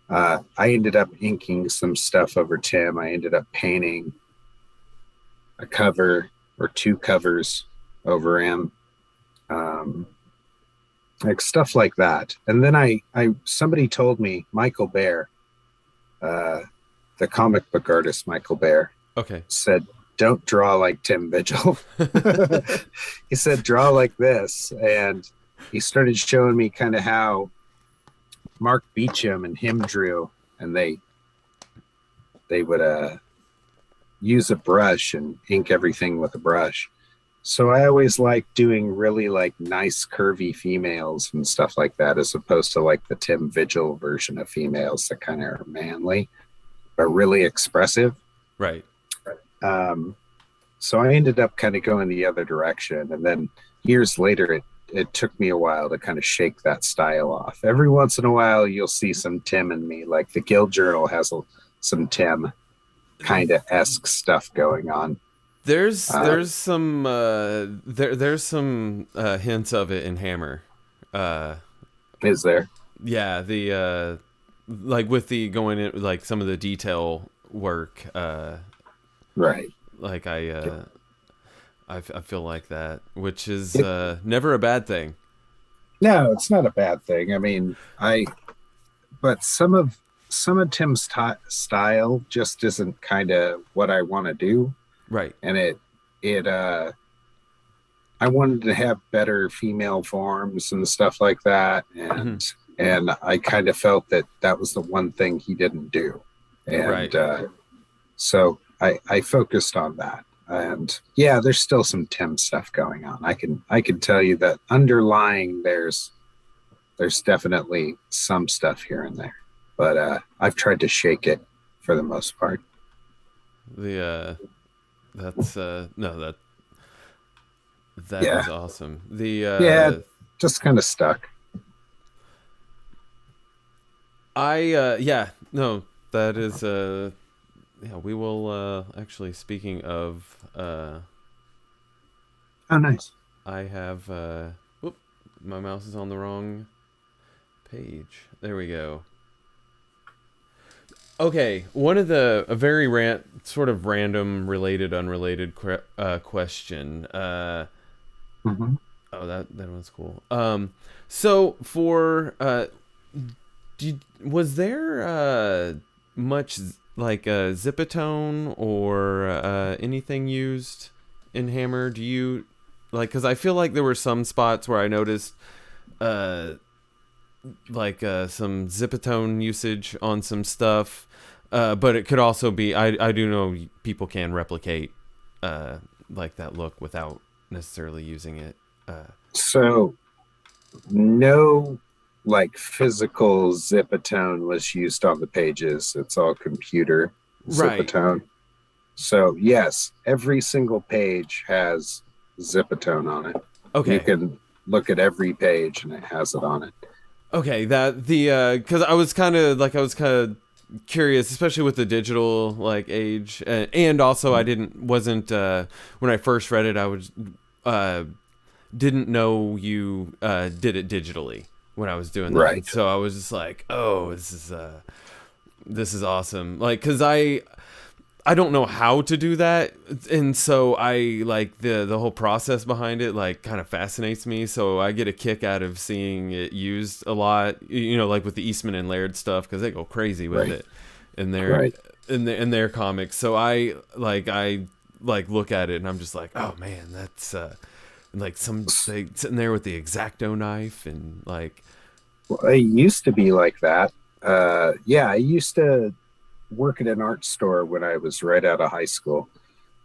I ended up inking some stuff over Tim. I ended up painting a cover or two covers over him, um, like stuff like that. And then somebody told me Michael Bear, uh, the comic book artist Michael Bear, Okay. said, "Don't draw like Tim Vigil." He said, "Draw like this," and he started showing me kind of how Mark Beecham and him drew, and they would use a brush and ink everything with a brush. So I always like doing really like nice curvy females and stuff like that, as opposed to like the Tim Vigil version of females that kind of are manly but really expressive. Right. Um, so I ended up kind of going the other direction, and then years later it took me a while to kind of shake that style off. Every once in a while you'll see some Tim in me, like the Guild Journal has some Tim kind of esque stuff going on. There's some there's some hints of it in Hammer. Is there? Yeah, the like with the going in like some of the detail work. Right. Like I feel like that, which is It, never a bad thing. no, it's not a bad thing. I mean, but some of Tim's style just isn't kind of what I want to do, Right. and it I wanted to have better female forms and stuff like that, Hmm. and I kind of felt that that was the one thing he didn't do, and Right. so I focused on that. And yeah, there's still some Tim stuff going on. I can tell you that underlying there's definitely some stuff here and there, but I've tried to shake it for the most part. The that's no that Yeah, is awesome. The yeah, just kind of stuck. I yeah, no, that is yeah, we will actually speaking of Oh, nice. I have whoop, my mouse is on the wrong page. There we go. Okay, one of the a very sort of random related unrelated question. Hmm. Oh, that one's cool. So for was there much like Zipatone or anything used in Hammer? Do you like? Because I feel like there were some spots where I noticed some Zipatone usage on some stuff, but it could also be. I do know people can replicate like that look without necessarily using it. So no, like physical Zipatone was used on the pages. It's all computer Right. Zipatone. So yes, every single page has Zipatone on it. You Okay. can look at every page and it has it on it. Okay. That the because I was kind of curious, especially with the digital like age, and also I wasn't when I first read it, I was uh didn't know you did it digitally when I was doing that, and Right. so I was just like, oh, this is awesome, like because I don't know how to do that, and so I like the whole process behind it like kind of fascinates me, so I get a kick out of seeing it used a lot, like with the Eastman and Laird stuff, because they go crazy with Right. it in their Right. in their comics. So I look at it and I'm just like, oh man, that's like some they sitting there with the X-Acto knife and like Well, it used to be like that. Yeah, I used to work at an art store when I was right out of high school,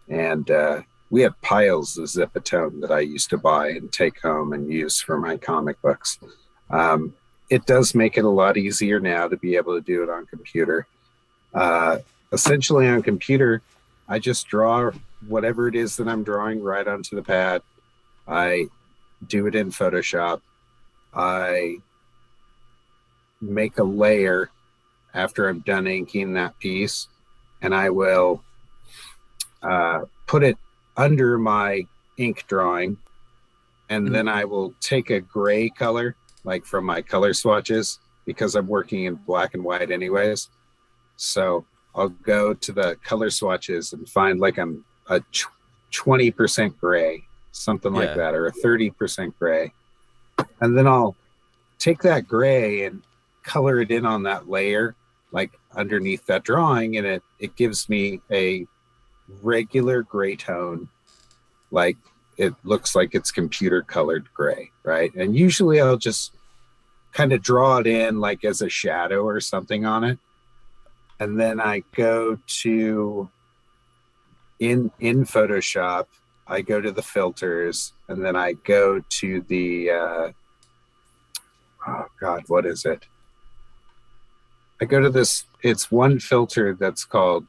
and we had piles of Zipatone that I used to buy and take home and use for my comic books. Um, it does make it a lot easier now to be able to do it on computer. Uh, Essentially on computer, I just draw whatever it is that I'm drawing right onto the pad. I do it in Photoshop. I make a layer after I'm done inking that piece, and I will put it under my ink drawing, and then I will take a gray color, like from my color swatches, because I'm working in black and white anyways. So I'll go to the color swatches and find like I'm a 20% gray, something like that, or a 30% gray. And then I'll take that gray and color it in on that layer, like underneath that drawing, and it gives me a regular gray tone, like it looks like it's computer colored gray, right? And usually I'll just kind of draw it in like as a shadow or something on it. And then I go to in Photoshop, I go to the filters, and then I go to the oh God, what is it? I go to this, it's one filter that's called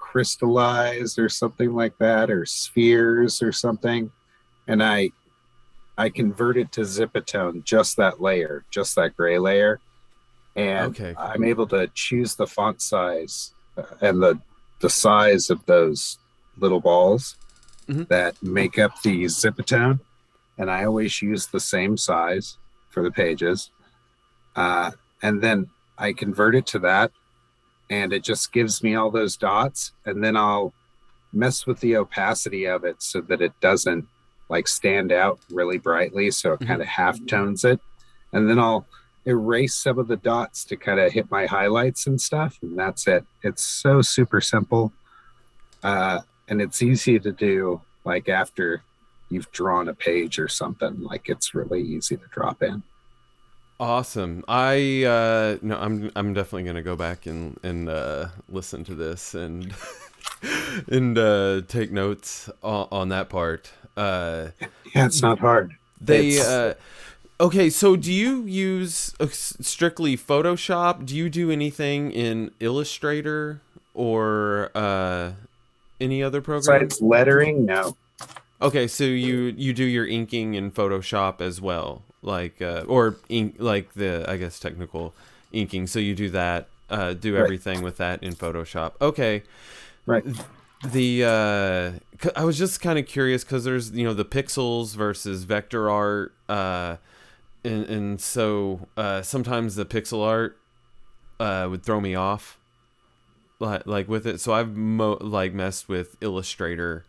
crystallize or something like that, or spheres or something. And I convert it to Zipatone, just that layer, just that gray layer. And I'm able to choose the font size and the size of those little balls that make up the Zipatone. And I always use the same size for the pages. And then I convert it to that, and it just gives me all those dots. And then I'll mess with the opacity of it so that it doesn't like stand out really brightly. So it kind of half tones it. And then I'll erase some of the dots to kind of hit my highlights and stuff. And that's it. It's so super simple. And it's easy to do, like after you've drawn a page or something. Like it's really easy to drop in. Awesome. I'm definitely gonna go back and listen to this and and take notes on that part. Yeah, it's not hard. Okay, so do you use strictly Photoshop? Do you do anything in Illustrator or any other program? Besides lettering, no. Okay, so you do your inking in Photoshop as well, like or ink, like the, I guess, technical inking. So you do that, do everything with that in Photoshop. Okay, right. I was just kind of curious because there's the pixels versus vector art, and so sometimes the pixel art would throw me off, like with it. So I've messed with Illustrator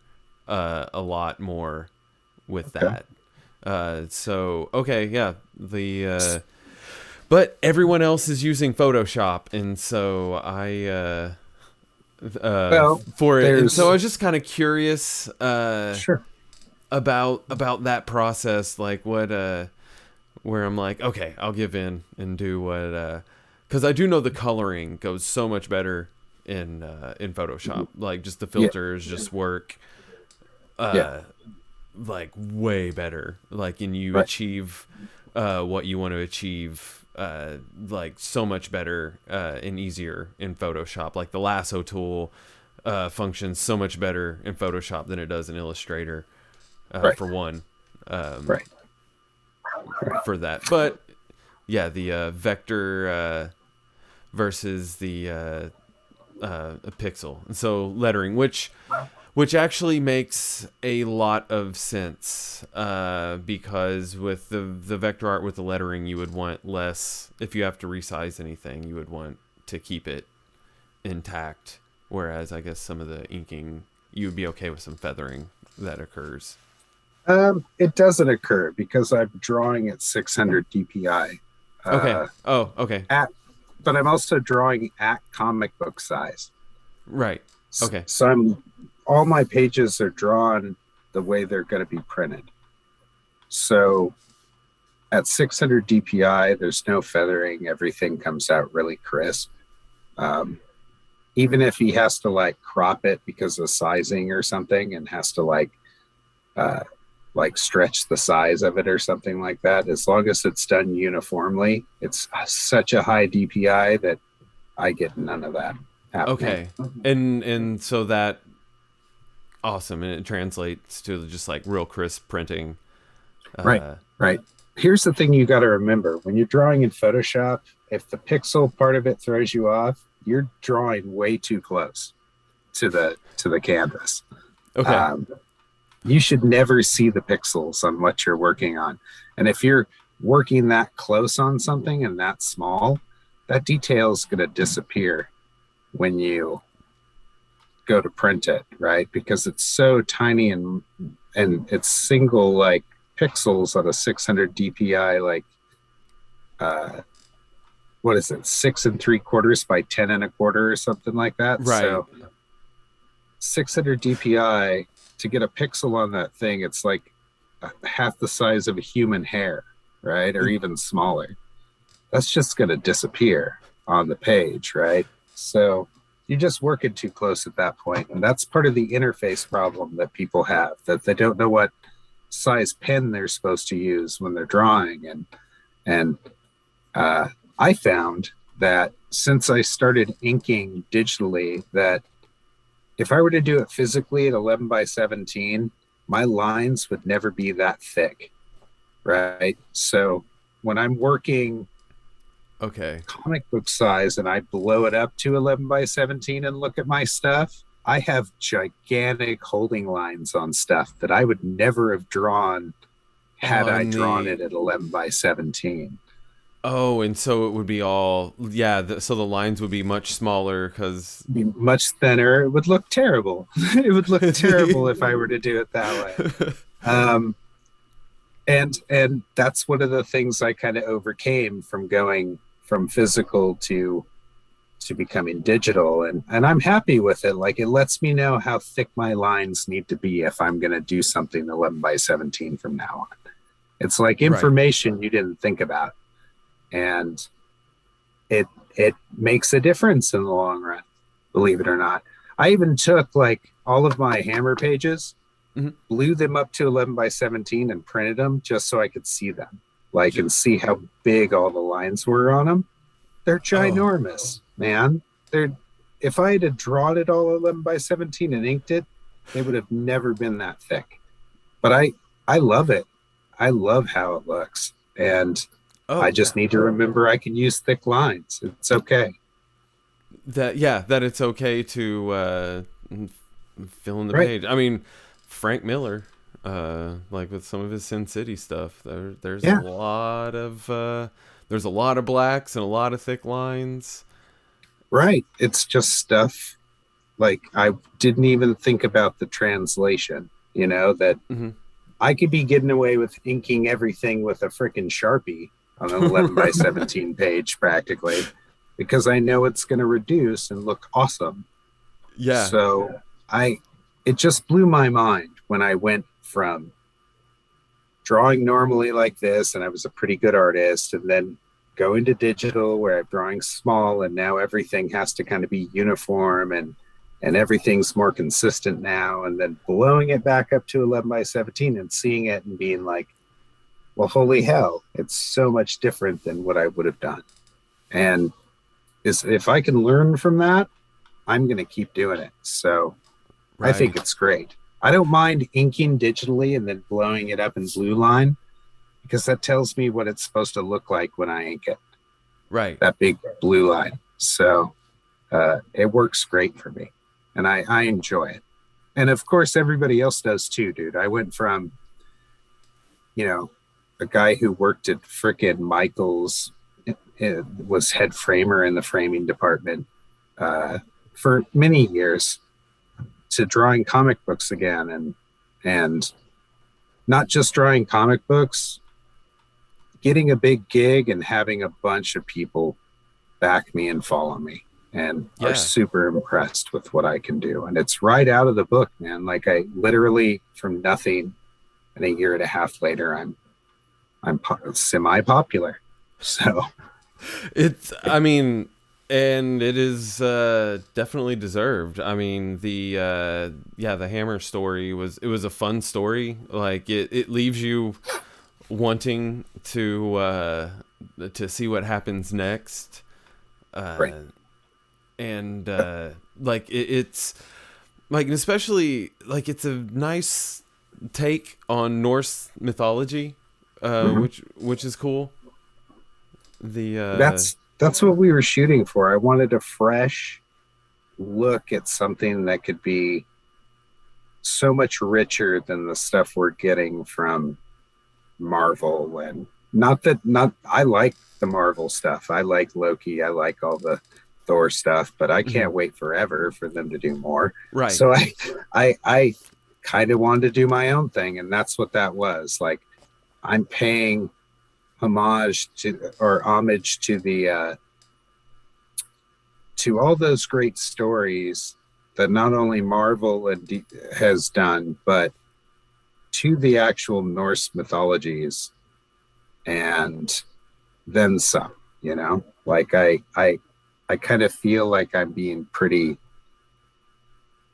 a lot more with that. So okay, yeah, but everyone else is using Photoshop, and so I for it. And so I was just kind of curious about that process, like what where I'm like, okay, I'll give in and do what, because I do know the coloring goes so much better in Photoshop. Like just the filters just work like way better. Like, and you achieve what you want to achieve like so much better and easier in Photoshop. Like the lasso tool functions so much better in Photoshop than it does in Illustrator, for one. For that. But yeah, the vector versus the pixel. And so lettering, which actually makes a lot of sense, because with the vector art with the lettering, you would want less. If you have to resize anything, you would want to keep it intact. Whereas I guess some of the inking, you would be okay with some feathering that occurs. It doesn't occur because I'm drawing at 600 DPI. Okay. Okay. But I'm also drawing at comic book size. Right. Okay. So all my pages are drawn the way they're going to be printed. So at 600 DPI, there's no feathering. Everything comes out really crisp. Even if he has to like crop it because of sizing or something and has to like like stretch the size of it or something like that. As long as it's done uniformly, it's such a high DPI that I get none of that happening. Okay. And so that awesome, and it translates to just like real crisp printing. Right, right. Here's the thing you got to remember when you're drawing in Photoshop, if the pixel part of it throws you off, you're drawing way too close to the canvas. Okay. You should never see the pixels on what you're working on. And if you're working that close on something and that small, that detail is going to disappear when you go to print it, right? Because it's so tiny and it's single like pixels on a 600 DPI, like what is it, 6 3/4 by 10 1/4 or something like that. Right. So 600 DPI, to get a pixel on that thing, it's like half the size of a human hair, right? Or even smaller. That's just going to disappear on the page, right? So you're just working too close at that point. And that's part of the interface problem that people have, that they don't know what size pen they're supposed to use when they're drawing. And I found that since I started inking digitally, that if I were to do it physically at 11 by 17, my lines would never be that thick, right? So when I'm working comic book size and I blow it up to 11 by 17 and look at my stuff, I have gigantic holding lines on stuff that I would never have drawn had I drawn it at 11 by 17. Oh, and so it would be all, so the lines would be much smaller because... much thinner. It would look terrible. It would look terrible if I were to do it that way. And that's one of the things I kind of overcame from going from physical to becoming digital. And I'm happy with it. Like, it lets me know how thick my lines need to be if I'm going to do something 11 by 17 from now on. It's like information you didn't think about. And it makes a difference in the long run, believe it or not. I even took like all of my hammer pages, blew them up to 11 by 17 and printed them just so I could see them, like, and see how big all the lines were on them. They're ginormous, man. If I had drawn it all 11 by 17 and inked it, they would have never been that thick. But I love it. I love how it looks. And I just need to remember I can use thick lines. It's okay. That it's okay to fill in the page. I mean, Frank Miller, like with some of his Sin City stuff, there's a lot of blacks and a lot of thick lines. Right. It's just stuff like I didn't even think about the translation, that I could be getting away with inking everything with a freaking Sharpie on an 11 by 17 page practically, because I know it's going to reduce and look awesome. Yeah. So it just blew my mind when I went from drawing normally like this, and I was a pretty good artist, and then going to digital where I'm drawing small, and now everything has to kind of be uniform and everything's more consistent now, and then blowing it back up to 11 by 17 and seeing it and being like, well, holy hell, it's so much different than what I would have done. And if I can learn from that, I'm going to keep doing it. So I think it's great. I don't mind inking digitally and then blowing it up in blue line, because that tells me what it's supposed to look like when I ink it. Right. That big blue line. So it works great for me, and I enjoy it. And of course, everybody else does too, dude. I went from, a guy who worked at frickin' Michaels, was head framer in the framing department for many years, to drawing comic books again, and not just drawing comic books, getting a big gig and having a bunch of people back me and follow me and are super impressed with what I can do. And it's right out of the book, man. Like, I literally from nothing, and a year and a half later, I'm semi-popular. So I mean, And it is definitely deserved. I mean, the Hammer story was a fun story. Like it leaves you wanting to see what happens next. Right. And like it's like, especially like, it's a nice take on Norse mythology, Hmm. which is cool. The That's what we were shooting for. I wanted a fresh look at something that could be so much richer than the stuff we're getting from Marvel. And not I like the Marvel stuff. I like Loki. I like all the Thor stuff, but I can't mhm. wait forever for them to do more. Right. So I kind of wanted to do my own thing, and that's what that was. Like, I'm paying homage to the to all those great stories that not only Marvel has done, but to the actual Norse mythologies, and then some. You know, like I kind of feel like I'm being pretty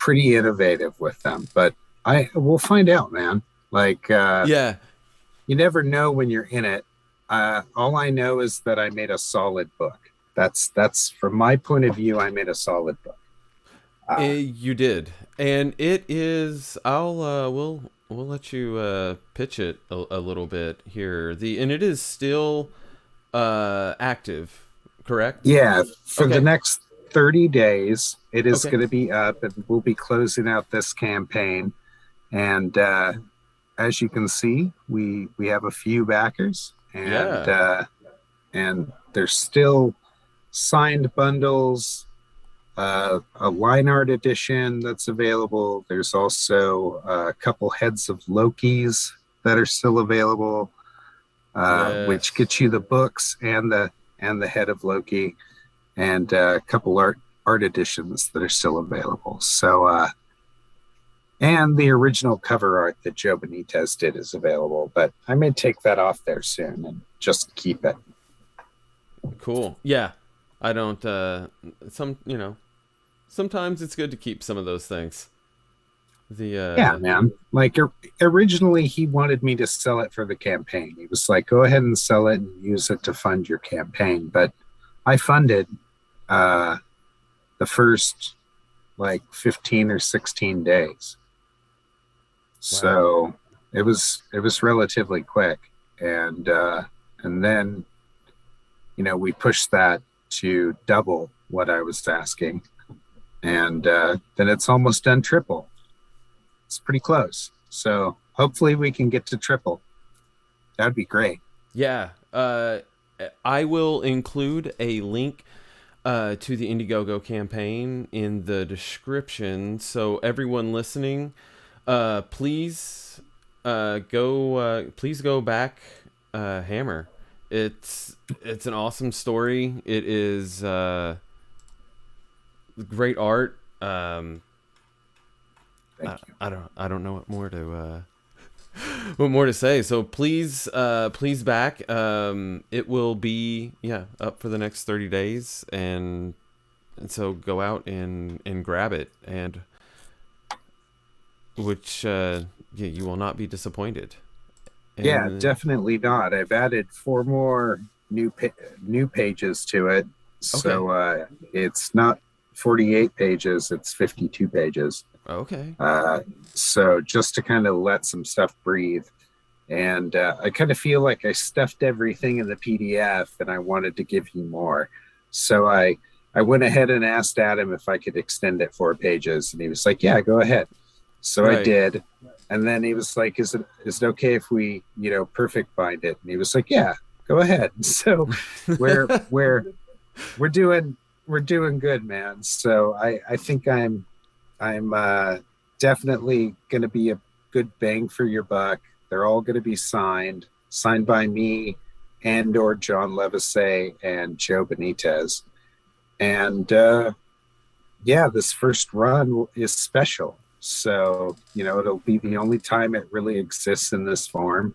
innovative with them, but I will find out, man. Like, Yeah. you never know when you're in it. All I know is that I made a solid book. That's from my point of view. I made a solid book. You did, and it is. We'll let you pitch it a little bit here. And it is still active, correct? Yeah, for the Okay. next 30 days, it is Okay. going to be up, and we'll be closing out this campaign. And as you can see, we have a few backers, Yeah. and there's still signed bundles, a line art edition that's available. There's also a couple heads of Lokis that are still available, which Yes. gets you the books and the head of Loki, and a couple art editions that are still available. So and the original cover art that Joe Benitez did is available, but I may take that off there soon and just keep it. Cool. Yeah. I don't. Sometimes it's good to keep some of those things. The Yeah, man. Like, originally, he wanted me to sell it for the campaign. He was like, "Go ahead and sell it and use it to fund your campaign." But I funded uh, the first like 15 or 16 days, Wow. so it was relatively quick. And then we pushed that to double what I was asking, and then it's almost done triple. It's pretty close. So hopefully we can get to triple. That'd be great. Yeah. I will include a link to the Indiegogo campaign in the description. So everyone listening, please go back, Hammer. It's an awesome story. It is great art. Thank you. I don't know what more to say. So please back. It will be, up for the next 30 days, and so go out and grab it, and which you will not be disappointed. Yeah, And definitely not. I've added four more new pages to it. okay. So it's not 48 pages, it's 52 pages. Okay. Uh, so just to kind of let some stuff breathe. And I kind of feel like I stuffed everything in the PDF and I wanted to give you more. So I went ahead and asked Adam if I could extend it 4 pages. And he was like, yeah, go ahead. So I Right. did. And then he was like, is it okay if we, perfect bind it? And he was like, yeah, go ahead. So we're we're we're doing we're doing good, man. So I think I'm definitely going to be a good bang for your buck. They're all going to be signed by me and or John Levisay and Joe Benitez. And yeah, this first run is special. So, it'll be the only time it really exists in this form.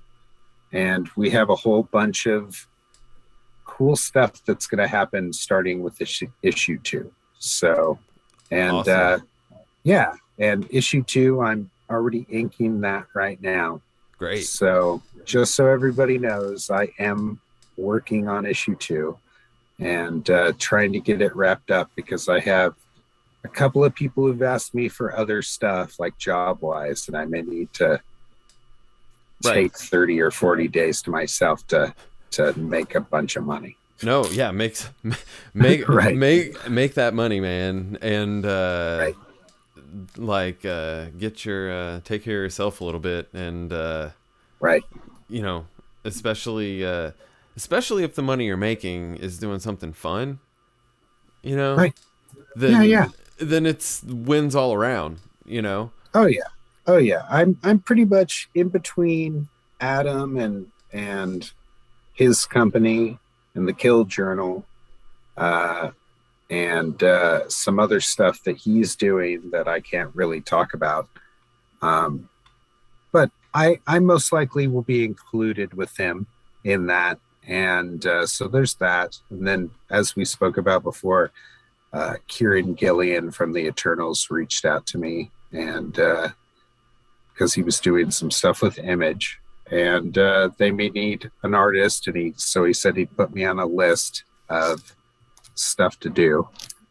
And we have a whole bunch of cool stuff that's going to happen starting with issue 2. So, and Awesome. yeah, and issue 2, I'm already inking that right now. Great. So just so everybody knows, I am working on issue 2 and trying to get it wrapped up, because I have a couple of people who've asked me for other stuff, like job wise, and I may need to Right. take 30 or 40 days to myself to make a bunch of money. No, yeah, make Right. make that money, man, and Right. like get your take care of yourself a little bit, and Right. you know, especially if the money you're making is doing something fun, you know, Right. Yeah. then Yeah. then it's wins all around, you know. Oh yeah. Oh yeah. I'm pretty much in between Adam and his company and the Kill Journal, uh, and some other stuff that he's doing that I can't really talk about. But I most likely will be included with him in that. And so there's that. And then, as we spoke about before, Kieran Gillian from the Eternals reached out to me, and because he was doing some stuff with Image, and they may need an artist, and he said he'd put me on a list of stuff to do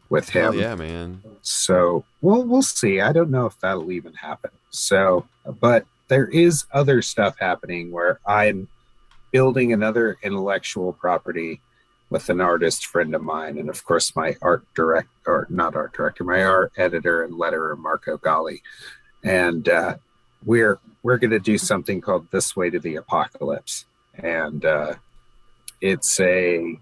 with him. Hell yeah, man. So we'll see. I don't know if that'll even happen. So, but there is other stuff happening where I'm building another intellectual property with an artist friend of mine, and of course my art editor and letterer Marco Gali, and we're going to do something called This Way to the Apocalypse, and it's a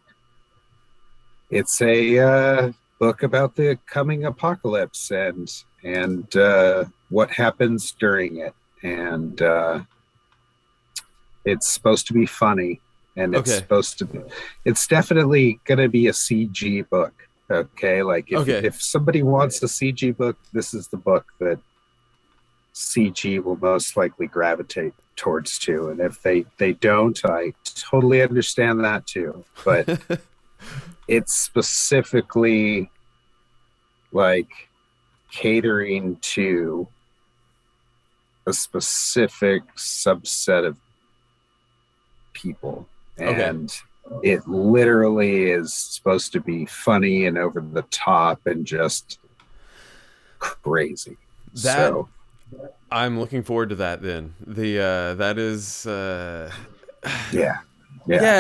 book about the coming apocalypse and what happens during it, and it's supposed to be funny, and it's definitely going to be a CG book. Okay, like if somebody wants a CG book, this is the book that CG will most likely gravitate towards too. And if they don't, I totally understand that too. But it's specifically like catering to a specific subset of people, and it literally is supposed to be funny and over the top and just crazy. I'm looking forward to that. Then that is yeah,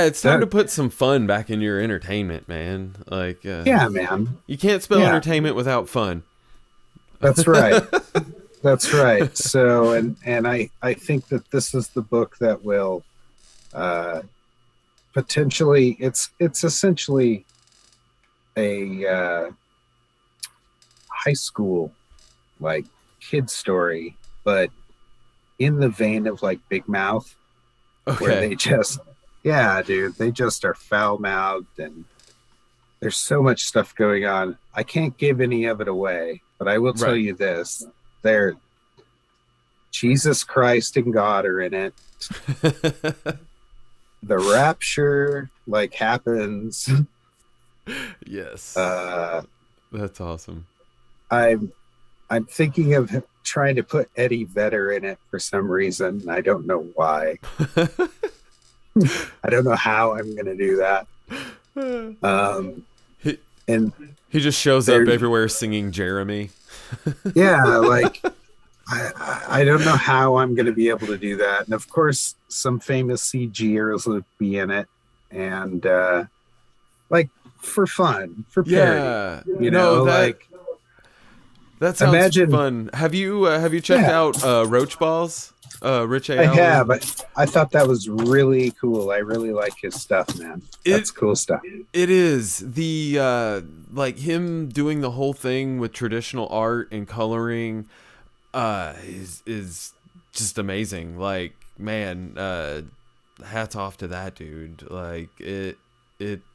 it's time to put some fun back in your entertainment, man. Like yeah, man, you can't spell entertainment without fun. That's right. That's right. So and I think that this is the book that will potentially, it's essentially a high school like kid story, but in the vein of like Big Mouth, where they just they just are foul mouthed, and there's so much stuff going on. I can't give any of it away, but I will tell you this: Jesus Christ and God are in it. The rapture like happens. Yes. That's awesome. I'm thinking of trying to put Eddie Vedder in it for some reason. I don't know why. I don't know how I'm going to do that. And he just shows up everywhere singing Jeremy. Yeah, like I don't know how I'm going to be able to do that. And of course, some famous CGers will be in it, and like for fun, for parody. You know, that sounds fun. Have you checked out Roach Balls? Rich A. I have. I thought that was really cool. I really like his stuff, man. That's cool stuff. It is. The like him doing the whole thing with traditional art and coloring is just amazing. Like, man, hats off to that dude. Like it's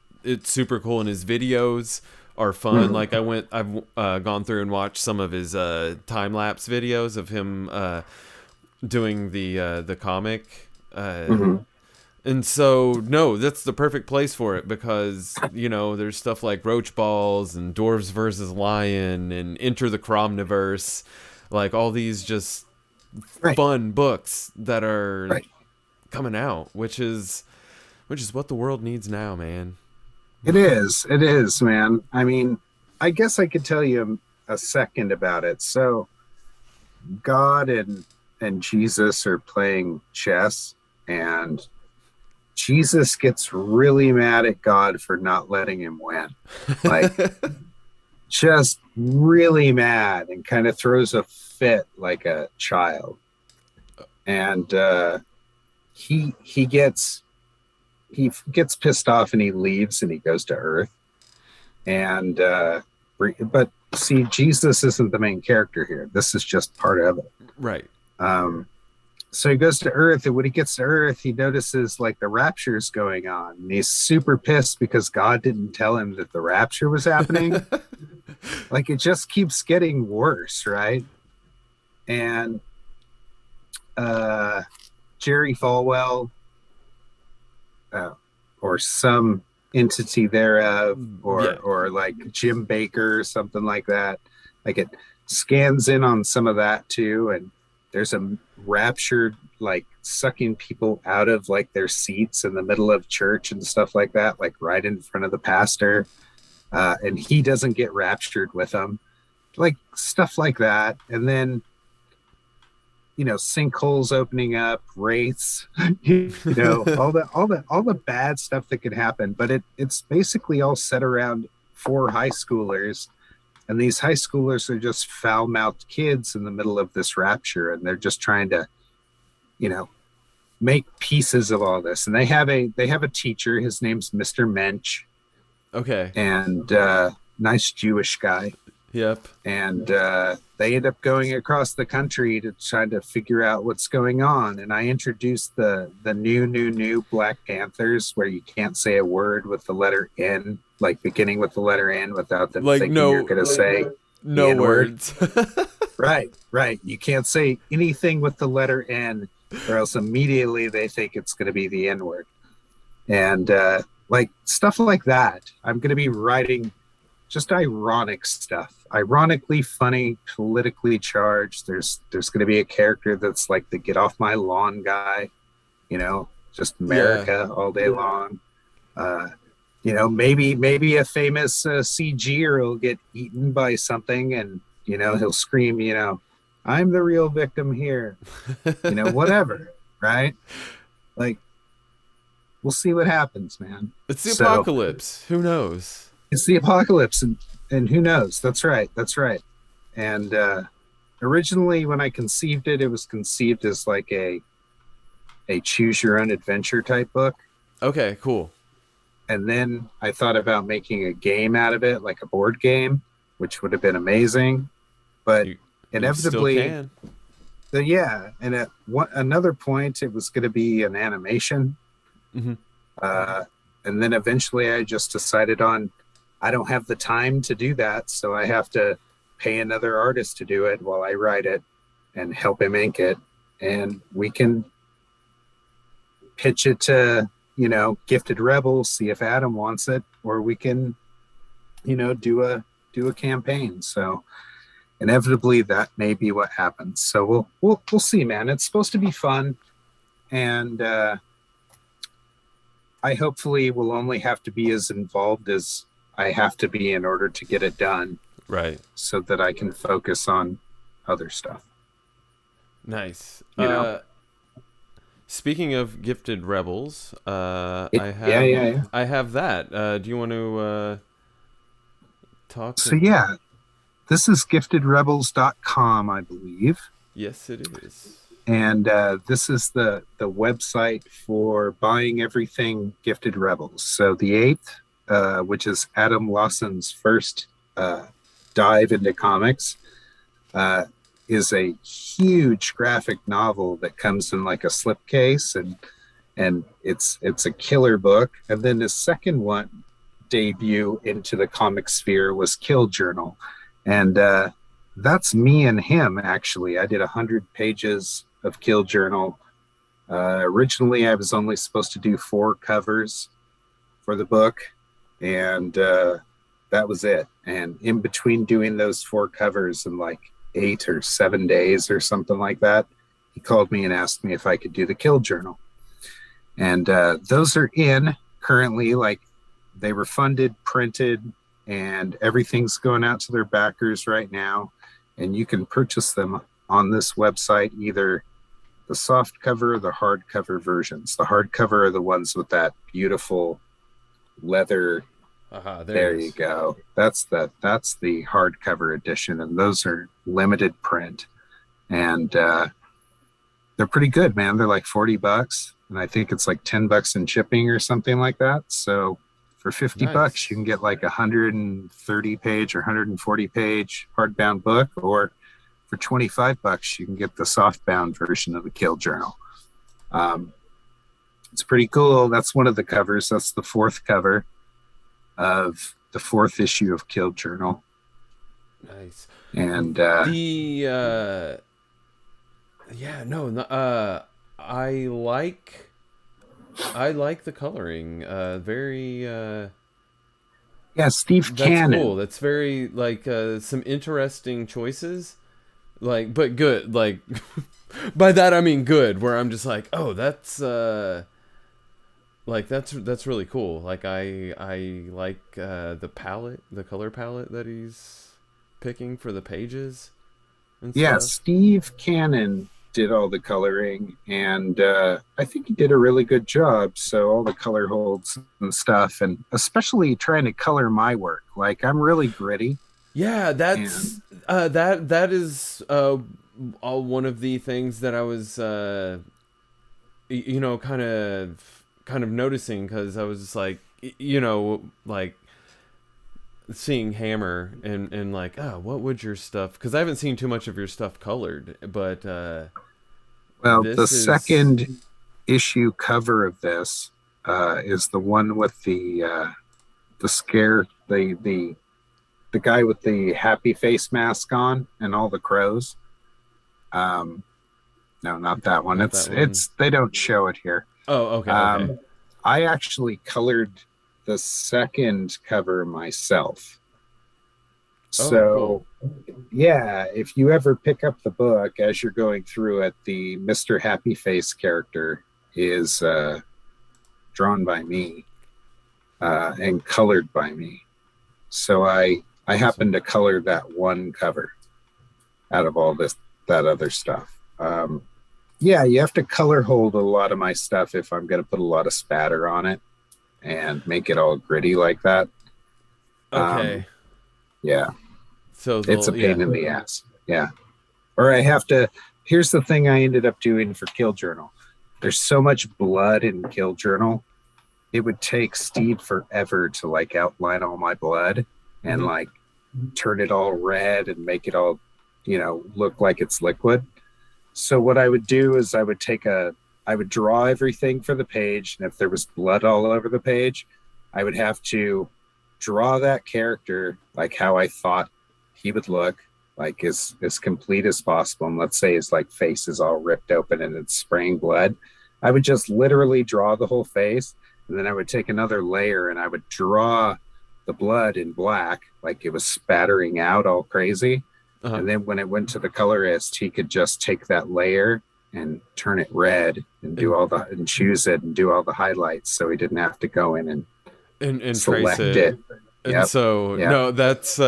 super cool, and his videos are fun. Like I've gone through and watched some of his time lapse videos of him doing the comic. And so, no, that's the perfect place for it because, there's stuff like Roach Balls and Dwarves versus Lion and Enter the CRoMniVerse, like all these just Right. fun books that are Right. coming out, which is what the world needs now, man. It is. It is, man. I mean, I guess I could tell you a second about it. So God and Jesus are playing chess, and Jesus gets really mad at God for not letting him win. Like, just really mad, and kind of throws a fit like a child. And he gets pissed off, and he leaves, and he goes to Earth. And but see, Jesus isn't the main character here. This is just part of it. Right. So he goes to Earth, and when he gets to Earth, he notices like the rapture is going on, and he's super pissed because God didn't tell him that the rapture was happening. Like, it just keeps getting worse, right? And Jerry Falwell, or some entity thereof, or like Jim Baker or something like that, like it scans in on some of that too, and there's a raptured, like, sucking people out of like their seats in the middle of church and stuff like that, like right in front of the pastor, and he doesn't get raptured with them, like stuff like that. And then sinkholes opening up, wraiths, all the bad stuff that could happen. But it's basically all set around 4 high schoolers, and these high schoolers are just foul-mouthed kids in the middle of this rapture, and they're just trying to, make pieces of all this. And they have a teacher. His name's Mr. Mensch. Okay. And nice Jewish guy. Yep. And they end up going across the country to try to figure out what's going on. And I introduced the new Black Panthers, where you can't say a word with the letter N, like beginning with the letter N, without them thinking you're going to say no words. Right. You can't say anything with the letter N, or else immediately they think it's going to be the N word. And like stuff like that. I'm going to be writing just ironic stuff, ironically funny, politically charged. There's going to be a character that's like the get off my lawn guy, just America all day long. Maybe a famous CGer will get eaten by something, and he'll scream, I'm the real victim here, whatever, right? Like, we'll see what happens, man. It's the apocalypse. Who knows? It's the apocalypse, and who knows? That's right. And originally, when I conceived it, it was conceived as like a choose your own adventure type book. Okay, cool. And then I thought about making a game out of it, like a board game, which would have been amazing. But inevitably, you still can. And at another point, it was going to be an animation. Mm-hmm. And then eventually, I just decided on, I don't have the time to do that, so I have to pay another artist to do it while I write it and help him ink it. And we can pitch it to, Gifted Rebels, see if Adam wants it, or we can, do a campaign. So inevitably that may be what happens. So we'll see, man. It's supposed to be fun. And I hopefully will only have to be as involved as I have to be in order to get it done. Right. So that I can focus on other stuff. Nice. Speaking of Gifted Rebels, I have that. Do you want to talk? So this is giftedrebels.com, I believe. Yes, it is. And this is the website for buying everything Gifted Rebels. So the 8th, which is Adam Lawson's first dive into comics, is a huge graphic novel that comes in like a slipcase, and it's a killer book. And then the second one debut into the comic sphere was Kill Journal, and that's me and him. Actually, I did 100 pages of Kill Journal Originally, I was only supposed to do 4 covers for the book, and that was it. And in between doing those 4 covers in like 8 or 7 days or something like that, he called me and asked me if I could do the Kill Journal. And those are in currently, like they were funded, printed, and everything's going out to their backers right now. And you can purchase them on this website, either the soft cover or the hardcover versions. The hardcover are the ones with that beautiful leather. There you go. That's the hardcover edition, and those are limited print, and they're pretty good, man. They're like $40, and I think it's like $10 in shipping or something like that. So for $50, you can get like 130-page or 140-page hardbound book, or for $25, you can get the softbound version of the Kill Journal. It's pretty cool. That's one of the covers. That's the 4th cover of the 4th issue of Kill Journal. Nice. And I like the coloring. Very Steve Cannon. That's cool. That's very like some interesting choices. Like, but good. Like, by that I mean good. Where I'm just like, oh, that's really cool. Like, I like the color palette that he's picking for the pages. And stuff. Steve Cannon did all the coloring, and I think he did a really good job. So all the color holds and stuff, and especially trying to color my work. Like, I'm really gritty. Yeah, that's that is one of the things that I was kind of noticing, because I was just like, like seeing Hammer and like, oh, what would your stuff, because I haven't seen too much of your stuff colored, but the second issue cover of this is the one with the scare, the guy with the happy face mask on and all the crows. No, not that one. It's they don't show it here. Oh, okay. I actually colored the second cover myself. So, yeah, if you ever pick up the book as you're going through it, the Mr. Happy Face character is drawn by me and colored by me. So I happened to color that one cover out of all that other stuff. You have to color hold a lot of my stuff if I'm going to put a lot of spatter on it and make it all gritty like that. Okay. So it's a pain in the ass. Yeah. Or I have to. Here's the thing I ended up doing for Kill Journal. There's so much blood in Kill Journal. It would take Steve forever to like outline all my blood and like turn it all red and make it all, look like it's liquid. So what I would do is I would draw everything for the page, and if there was blood all over the page, I would have to draw that character like how I thought he would look, like as complete as possible. And let's say his like face is all ripped open and it's spraying blood. I would just literally draw the whole face, and then I would take another layer and I would draw the blood in black, like it was spattering out all crazy. And then when it went to the colorist, he could just take that layer and turn it red and do and choose it and do all the highlights, so he didn't have to go in and select trace it. And no, that's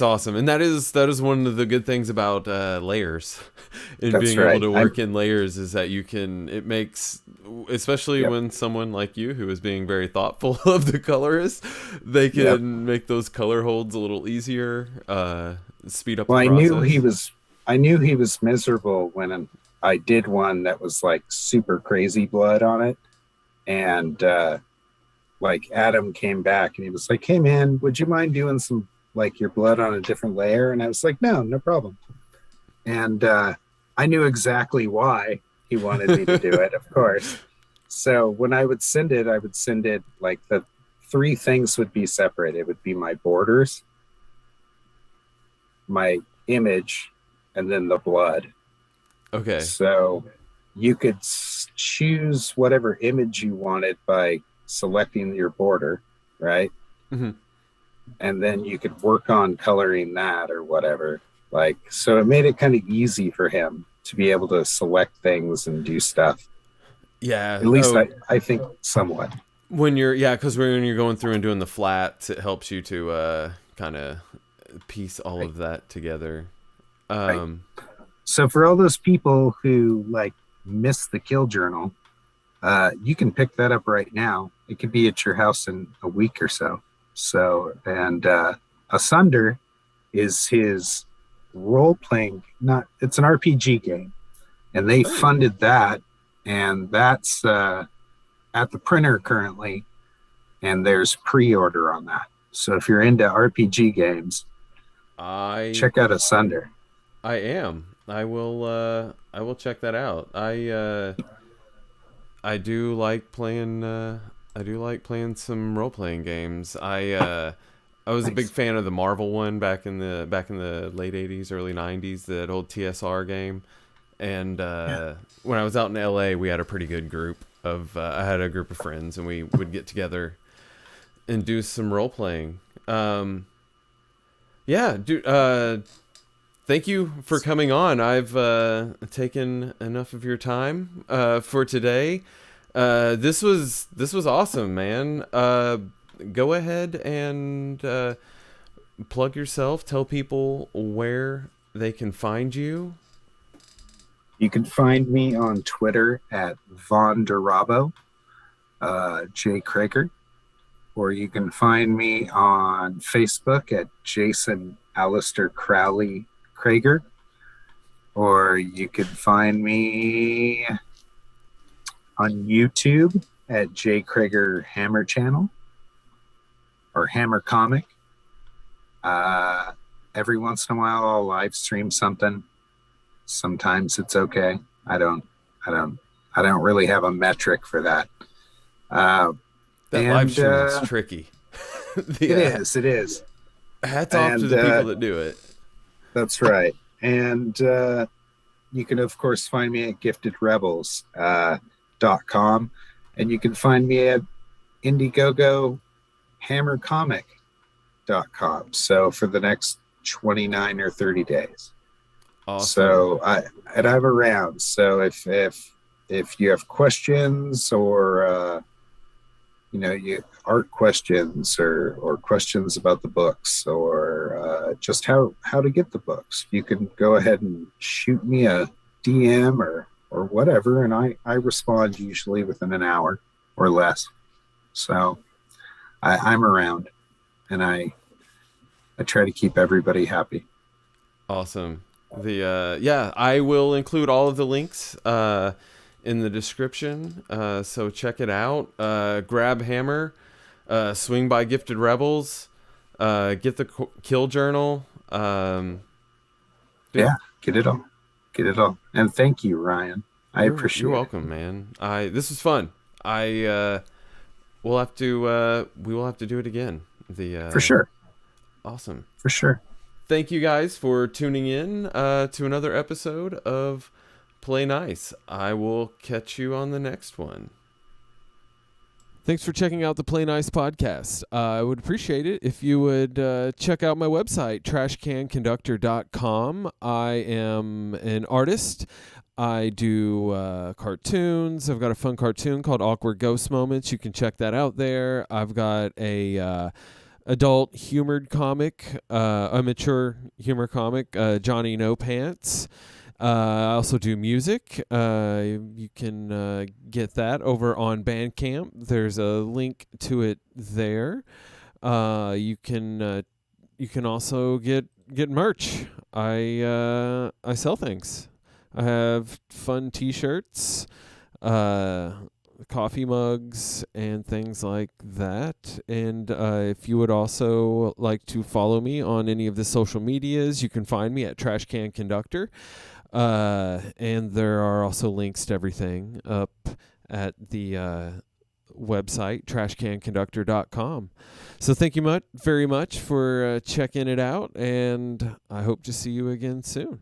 awesome. And that is one of the good things about layers and being able to work in layers, is that it makes, especially when someone like you, who is being very thoughtful of the colorist, they can make those color holds a little easier, speed up the process. I knew he was miserable when I did one that was like super crazy blood on it. And like Adam came back and he was like, "Hey man, would you mind doing some like your blood on a different layer?" And I was like, no problem. And I knew exactly why he wanted me to do it, of course. So when I would send it like the 3 things would be separate. It would be my borders, my image, and then the blood. Okay. So you could choose whatever image you wanted by selecting your border, right? Mm-hmm. And then you could work on coloring that or whatever. Like, so it made it kind of easy for him to be able to select things and do stuff. Yeah. At least I think somewhat. Because when you're going through and doing the flats, it helps you to kind of piece all of that together. Right. So for all those people who like miss the Kill Journal, you can pick that up right now. It could be at your house in a week or so. So, and Asunder is his role-playing, it's an RPG game, and they funded that, and that's at the printer currently, and there's pre-order on that. So if you're into RPG games, check out Asunder. I am. I will check that out. I do like playing some role-playing games. I was a big fan of the Marvel one back in the late 80s, early 90s, that old TSR game. And when I was out in LA, we had a pretty good group of I had a group of friends, and we would get together and do some role-playing. Thank you for coming on. I've taken enough of your time for today. This was awesome, man. Go ahead and plug yourself. Tell people where they can find you. You can find me on Twitter at Vonderabo, J.Crager, or you can find me on Facebook at Jason Alistair Crowley Crager, or you can find me on YouTube at J.Crager Hammer Channel or Hammer Comic. Every once in a while, I'll live stream something. Sometimes it's okay. I don't really have a metric for that. That live stream is tricky. It is. Hats off to the people that do it. That's right. And you can, of course, find me at giftedrebels.com. And you can find me at Indiegogo hammercomic.com. So for the next 29 or 30 days. Awesome. So I'm around. So if you have questions or you art questions or questions about the books or just how to get the books, you can go ahead and shoot me a DM or whatever, and I respond usually within an hour or less. So I'm around, and I try to keep everybody happy. Awesome. I will include all of the links in the description, so check it out. Grab Hammer, swing by Gifted Rebels, get the Kill Journal. Get it all. And thank you, Ryan. I appreciate it. You're welcome, man. This was fun. We will have to do it again. For sure. Awesome. For sure. Thank you guys for tuning in to another episode of Play Nice. I will catch you on the next one. Thanks for checking out the Play Nice podcast. I would appreciate it if you would check out my website, trashcanconductor.com. I am an artist. I do cartoons. I've got a fun cartoon called Awkward Ghost Moments. You can check that out there. I've got a adult humored comic, a mature humor comic, Johnny No Pants. I also do music. You can get that over on Bandcamp. There's a link to it there. You can also get merch. I sell things. I have fun T-shirts, coffee mugs, and things like that. And if you would also like to follow me on any of the social medias, you can find me at Trash Can Conductor. And there are also links to everything up at the website, trashcanconductor.com. So thank you very much for checking it out, and I hope to see you again soon.